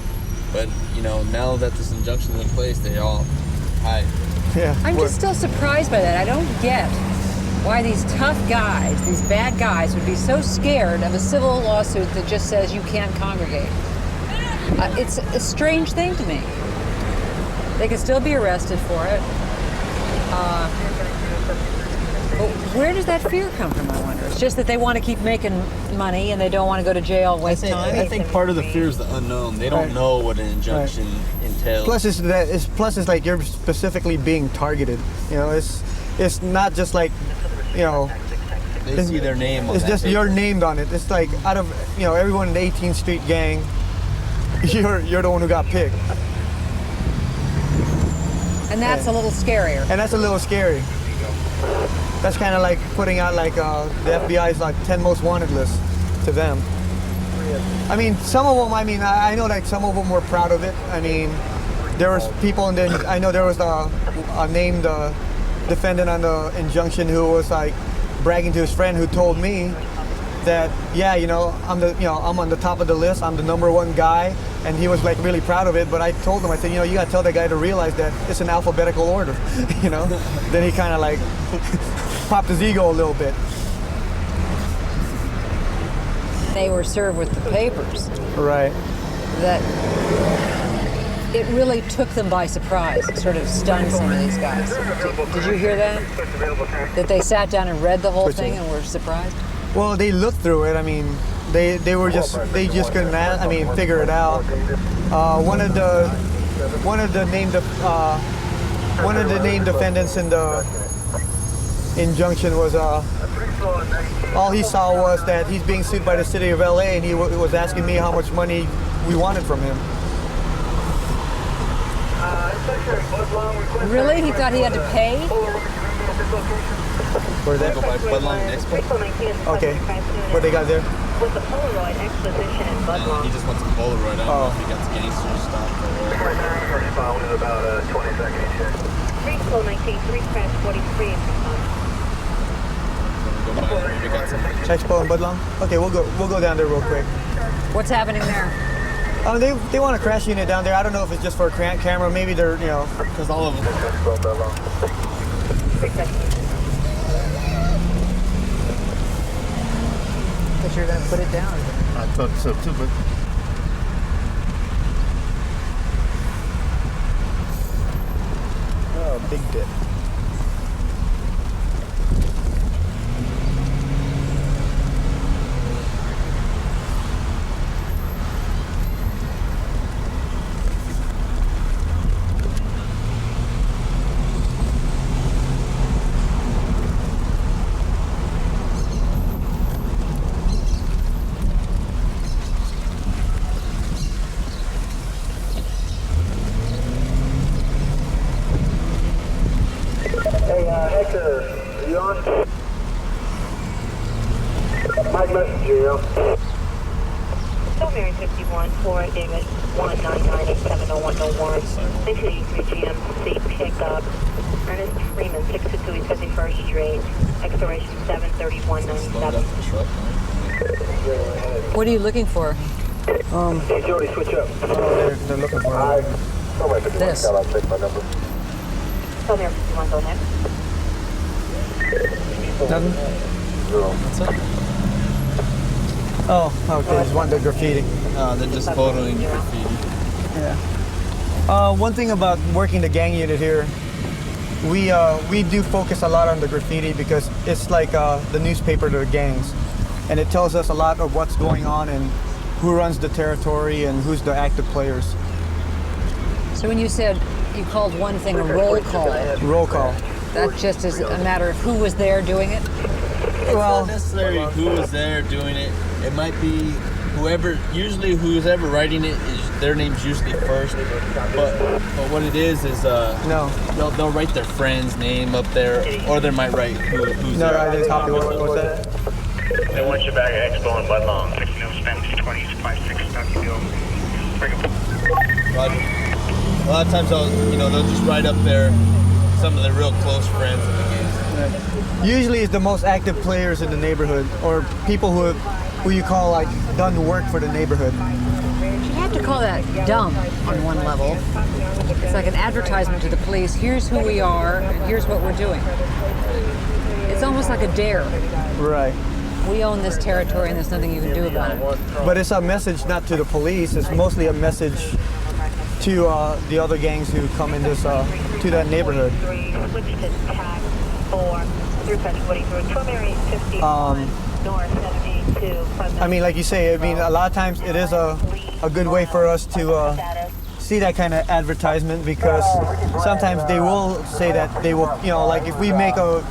But, you know, now that this injunction's in place, they all hide. Yeah. I'm just still surprised by that. I don't get why these tough guys, these bad guys, would be so scared of a civil lawsuit that just says you can't congregate. It's a strange thing to me. They could still be arrested for it. But where does that fear come from, I wonder? It's just that they want to keep making money and they don't want to go to jail and waste time? I think part of the fear is the unknown. They don't know what an injunction entails. Plus, it's like you're specifically being targeted. You know, it's not just like, you know, they see their name on it's that just paper. you're named on it. It's like out of, you know, everyone in the 18th Street gang, you're the one who got picked. And that's a little scarier. And that's a little scary. That's kind of like putting out like the FBI's like 10 most wanted list to them. I mean, some of them, I know like some of them were proud of it. I mean, there was people, and then I know there was a named defendant on the injunction who was like bragging to his friend who told me that, yeah, you know, I'm on the top of the list, I'm the #1 guy, and he was like really proud of it. But I told him, I said, you know, you gotta tell that guy to realize that it's an alphabetical order, you know. Then he kind of like popped his ego a little bit. They were served with the papers. Right. That it really took them by surprise. It sort of stunned some of these guys. Did you hear that? That they sat down and read the whole thing and were surprised? Well, they looked through it. I mean, they just couldn't figure it out. One of the named defendants in the injunction was all he saw was that he's being sued by the city of LA, and he was asking me how much money we wanted from him. Really? He thought he had to pay? Where that? Go by Budlong Expo. Okay. What they got there? With the Polaroid exposition in Budlong. He just wants a Polaroid. I don't know if he got the gangster stuff or what. About 20 seconds here. 3 Slow 19, 3 Crash 43 in response. Expo and Budlong? Okay, we'll go down there real quick. What's happening there? They want a crash unit down there. I don't know if it's just for a camera. Maybe they're, you know, because all of them. But you're going to put it down. I thought so too, but oh, big dip. Hector, are you on? Mike Messenger, Still Mary 51, 4 David 199870101. 1983 GMC pickup. Ernest Freeman, 622 East 51st Street. Expiration 7/31/97. What are you looking for? Hey Jody, switch up. They're looking for this. I'll take my number. Still Mary 51, go ahead. Nothing? What's up? Oh, okay. Just want the graffiti. They're just photoing graffiti. Yeah. One thing about working the gang unit here, we do focus a lot on the graffiti because it's like the newspaper to the gangs, and it tells us a lot of what's going on and who runs the territory and who's the active players. So when you said you called one thing a roll call. Roll call. That just is a matter of who was there doing it? It's not necessarily who was there doing it. It might be usually who's ever writing it, their name's usually first. But what it is no. They'll write their friend's name up there, or they might write who's there. No, I didn't copy. What's that? They want you back at Expo and Budlong. 6-20-56 Tuckyville. Bring them. Roger. A lot of times they'll just write up there some of their real close friends in the game. Usually it's the most active players in the neighborhood, or people who you call like done work for the neighborhood. You have to call that dumb on one level. It's like an advertisement to the police. Here's who we are, and here's what we're doing. It's almost like a dare. Right. We own this territory, and there's nothing you can do about it. But it's a message not to the police. It's mostly a message to the other gangs who come in this to that neighborhood. I mean, like you say, a lot of times it is a good way for us to see that kind of advertisement, because sometimes they will say that they will, like if we make a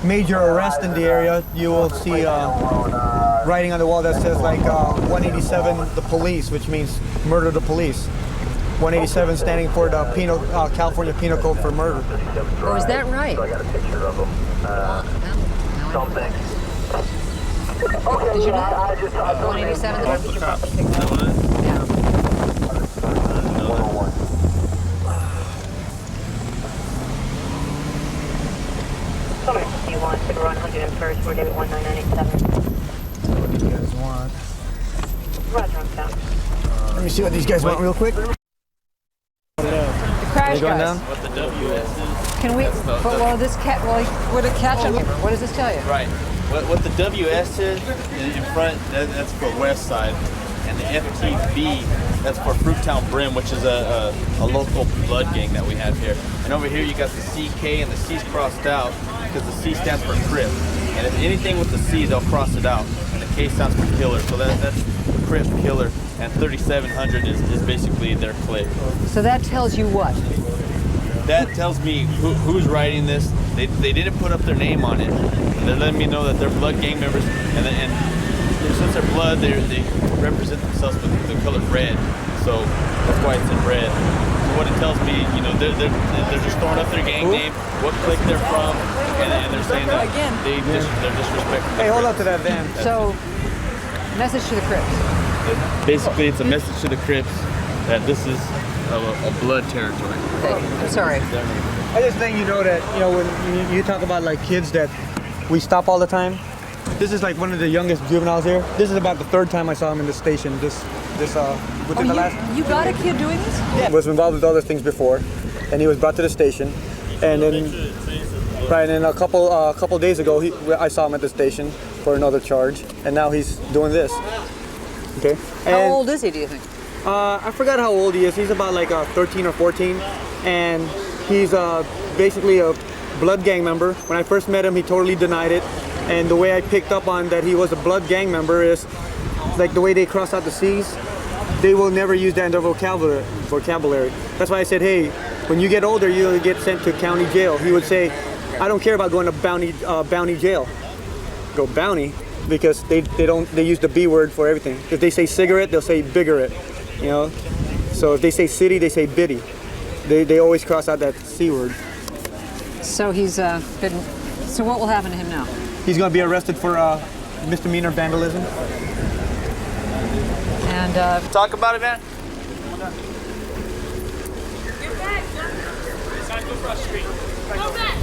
major arrest in the area, you will see writing on the wall that says like 187 the police, which means murder the police. 187 standing for the California Penal Code for murder. Oh, is that right? I got a picture of them. Something. Did you know? 187 the Yeah. Summer 51, Figure 101st, we're David 19987. What do you guys want? Roger, I'm down. Let me see what these guys want real quick. The crash going guys. down? What the WS is. Can we? Would it catch them? What does this tell you? Right. What the WS is in front, that's for West Side, and the FTB, that's for Fruittown Brim, which is a local blood gang that we have here. And over here you got the CK, and the C's crossed out because the C stands for Crip. And if anything with the C, they'll cross it out, and the K stands for Killer. So that's Crip Killer, and 3700 is basically their clique. So that tells you what? That tells me who's writing this. They didn't put up their name on it. They're letting me know that they're blood gang members, and since they're blood, they represent themselves with the color red. So that's why it's in red. So what it tells me, you know, they're just throwing up their gang name, what clique they're from, and they're saying that they're disrespecting. Hey, hold up to that van. So, message to the Crips. Basically, it's a message to the Crips that this is a blood territory. I'm sorry. I just think you know that, you know, when you talk about like kids that we stop all the time, this is like one of the youngest juveniles here. This is about the third time I saw him in the station within the last... You got a kid doing this? Yeah. Was involved with other things before, and he was brought to the station, and then a couple days ago, I saw him at the station for another charge, and now he's doing this. Okay. How old is he, do you think? I forgot how old he is. He's about like 13 or 14, and he's basically a blood gang member. When I first met him, he totally denied it, and the way I picked up on that he was a blood gang member is like the way they cross out the C's. They will never use that in their vocabulary. That's why I said, hey, when you get older, you'll get sent to county jail. He would say, I don't care about going to bounty jail. Go bounty, because they use the B word for everything. If they say cigarette, they'll say biggerette, you know. So if they say city, they say biddy. They always cross out that C word. So he's been. So what will happen to him now? He's going to be arrested for misdemeanor vandalism. And talk about it, man. Get back, John. It's not good for us street. Go back.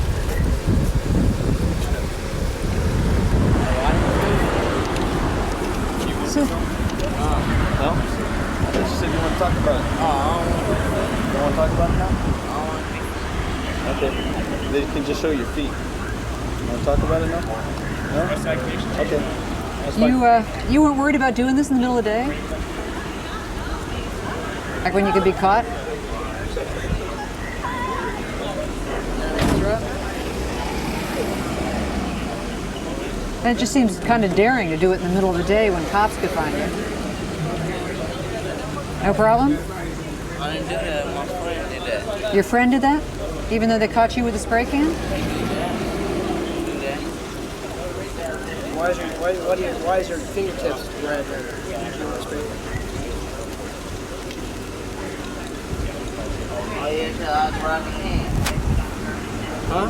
No? I thought you said you want to talk about it. You want to talk about it now? Okay. They can just show your feet. You want to talk about it now? No? Okay. That's fine. You weren't worried about doing this in the middle of the day? Like when you could be caught? And it just seems kind of daring to do it in the middle of the day when cops could find you. No problem? I didn't do that. My friend did that. Your friend did that? Even though they caught you with a spray can? Why is your fingertips red? Oh, yeah, so I was grabbing hands. Huh?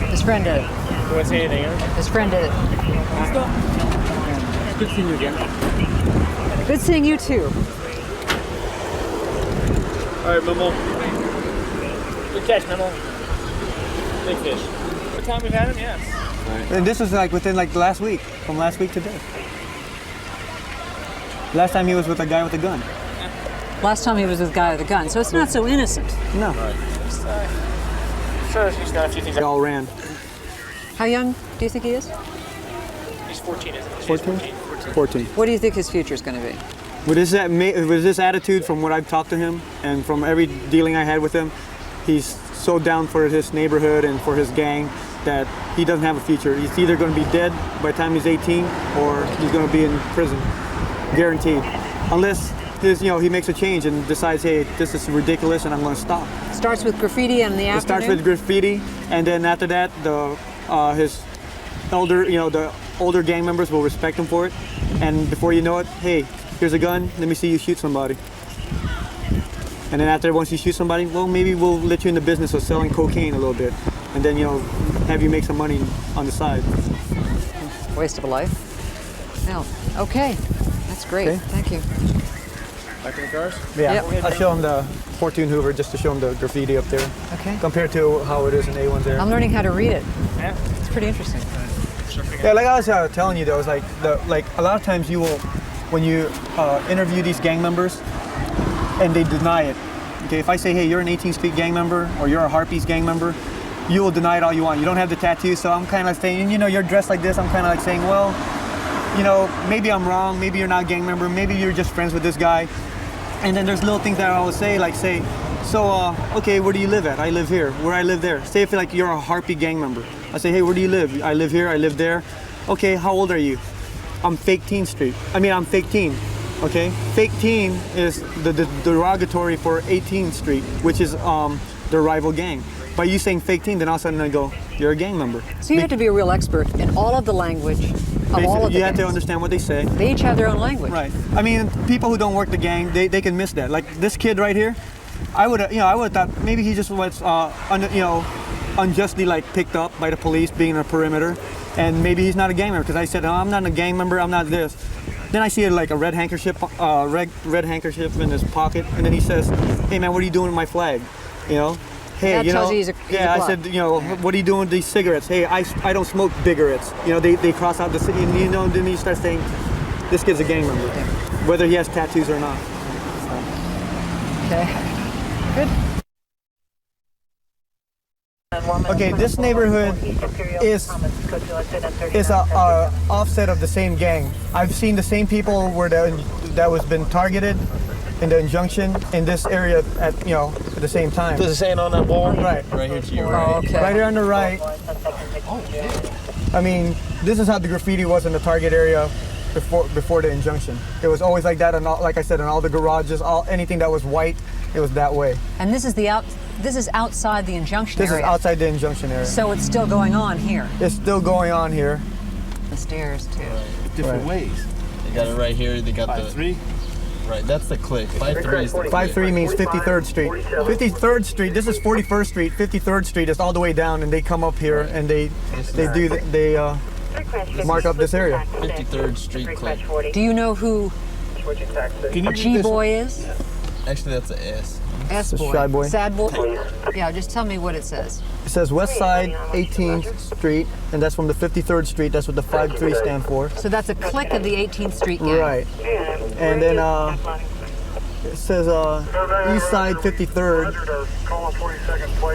His friend did it. You want to say anything else? His friend did it. Let's go. Good seeing you again. Good seeing you too. All right, Memo. Good catch, Memo. Big fish. What time we've had him? Yes. Right. And this was like within like last week, from last week to today. Last time he was with a guy with a gun. Last time he was with a guy with a gun, so it's not so innocent. No. Sure, he's got a few things. They all ran. How young do you think he is? He's 14, isn't he? 14? 14. What do you think his future is going to be? With this attitude, from what I've talked to him and from every dealing I had with him, he's so down for his neighborhood and for his gang that he doesn't have a future. He's either going to be dead by the time he's 18 or he's going to be in prison, guaranteed. Unless he makes a change and decides, hey, this is ridiculous and I'm going to stop. Starts with graffiti in the afternoon? It starts with graffiti, and then after that, his the older gang members will respect him for it. And before you know it, hey, here's a gun, let me see you shoot somebody. And then after, once you shoot somebody, well, maybe we'll let you in the business of selling cocaine a little bit. And then, have you make some money on the side. Waste of a life. No. Okay. That's great. Okay. Thank you. Back to the cars? Yeah. Yep. I'll show him the Fortune Hoover just to show him the graffiti up there. Okay. Compared to how it is in A1 there. I'm learning how to read it. Yeah. It's pretty interesting. Yeah, like I was telling you though, it's like a lot of times you will, when you interview these gang members, and they deny it. Okay, if I say, hey, you're an 18th Street gang member or you're a Harpies gang member, you will deny it all you want. You don't have the tattoo, so I'm kind of like saying, you're dressed like this. I'm kind of like saying, well, maybe I'm wrong. Maybe you're not a gang member. Maybe you're just friends with this guy. And then there's little things that I always say, like so, okay, where do you live at? I live here. Where I live there. Say if like you're a Harpy gang member. I say, hey, where do you live? I live here. I live there. Okay, how old are you? I'm fake teen. Okay, fake teen is the derogatory for 18th Street, which is the rival gang. By you saying fake teen, then all of a sudden I go, you're a gang member. So you have to be a real expert in all of the language all of the you have to gangs. understand what they say. They each have their own language. Right. I mean, people who don't work the gang, they can miss that. Like this kid right here, I would have thought maybe he just was unjustly like picked up by the police being on a perimeter, and maybe he's not a gang member because I said, oh, I'm not a gang member, I'm not this. Then I see like a red handkerchief in his pocket, and then he says, "Hey man, what are you doing with my flag?" You know, hey, That you tells know, you he's a yeah. I blood. said, what are you doing with these cigarettes? Hey, I don't smoke cigarettes. They cross out the city, and then he starts saying, this kid's a gang member, whether he has tattoos or not. Okay. Good. Okay, this neighborhood is a offset of the same gang. I've seen the same people that was been targeted in the Injunction in this area at the same time. Does it say it on that wall? Right. Right here to your right. Oh, okay. Right here on the right. I mean, this is how the graffiti was in the target area before the Injunction. It was always like that, and like I said, in all the garages, anything that was white, it was that way. And this is outside the Injunction This area. is outside the Injunction area. So it's still going on here. It's still going on here. The stairs too. Different ways. They got it right here. They got 5-3. Right, that's the click. 5-3 is the click. 5-3 means 53rd Street. 53rd Street. This is 41st Street. 53rd Street is all the way down, and they come up here and they mark up this area. 53rd Street click. Do you know who G-Boy is? Actually, that's an S. S-Boy. Shy Boy. Sad Boy? Yeah, just tell me what it says. It says West Side 18th Street, and that's from the 53rd Street. That's what the 5-3 stand for. So that's a clique of the 18th Street gang. Right. And then it says East Side 53rd,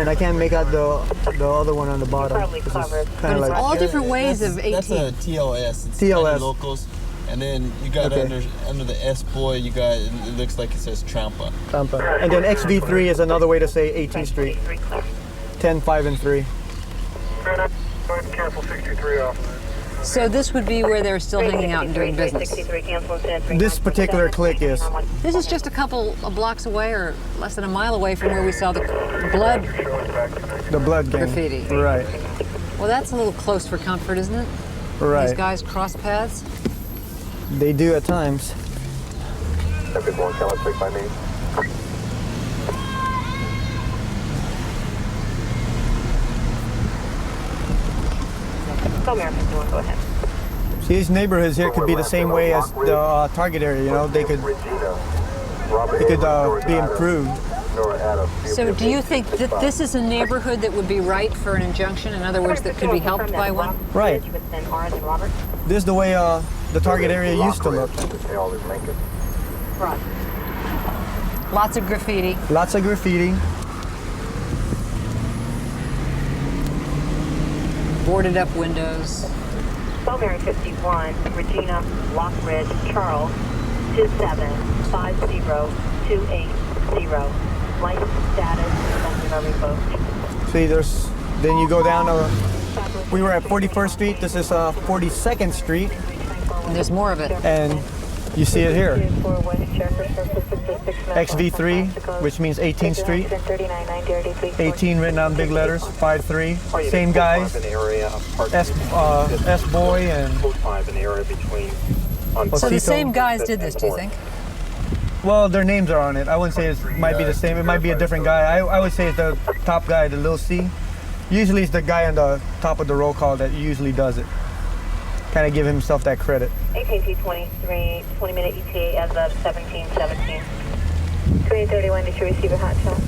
and I can't make out the other one on the bottom. This is But kind it's of like all different ways of 18. That's a TLS. It's TLS. locals. And then you got Okay. under the S boy, you got it looks like it says Trampa. Tampa. And then XV3 is another way to say 18th Street. 10, 5, and 3. Careful 63 off. So this would be where they're still hanging out and doing business. This particular clique is. This is just a couple of blocks away or less than a mile away from where we saw the blood The blood gang. graffiti. Right. Well, that's a little close for comfort, isn't it? Right. These guys cross paths. They do at times. Epic 1, Calais 3 by me. Go American 1, go ahead. See, these neighborhoods here could be the same way as the target area. They could be improved. So do you think that this is a neighborhood that would be right for an injunction? In other words, that could be helped by one? Right. This is the way the target area used to look. Lots of graffiti. Lots of graffiti. Boarded up windows. Mary 51, Regina, Lockridge, Charles, 2750280. License status, nothing are revoked. See, then you go down we were at 41st Street. This is 42nd Street. And there's more of it. And you see it here. XV3, which means 18th Street. 18 written on big letters, 5-3. Same guys. S-Boy and So the same guys did this, do you think? Well, their names are on it. I wouldn't say it might be the same. It might be a different guy. I would say it's the top guy, the Lil C. Usually it's the guy on the top of the roll call that usually does it. Kind of give himself that credit. AKT 23, 20-minute ETA as of 17:17. 2031, did you receive a hot shot?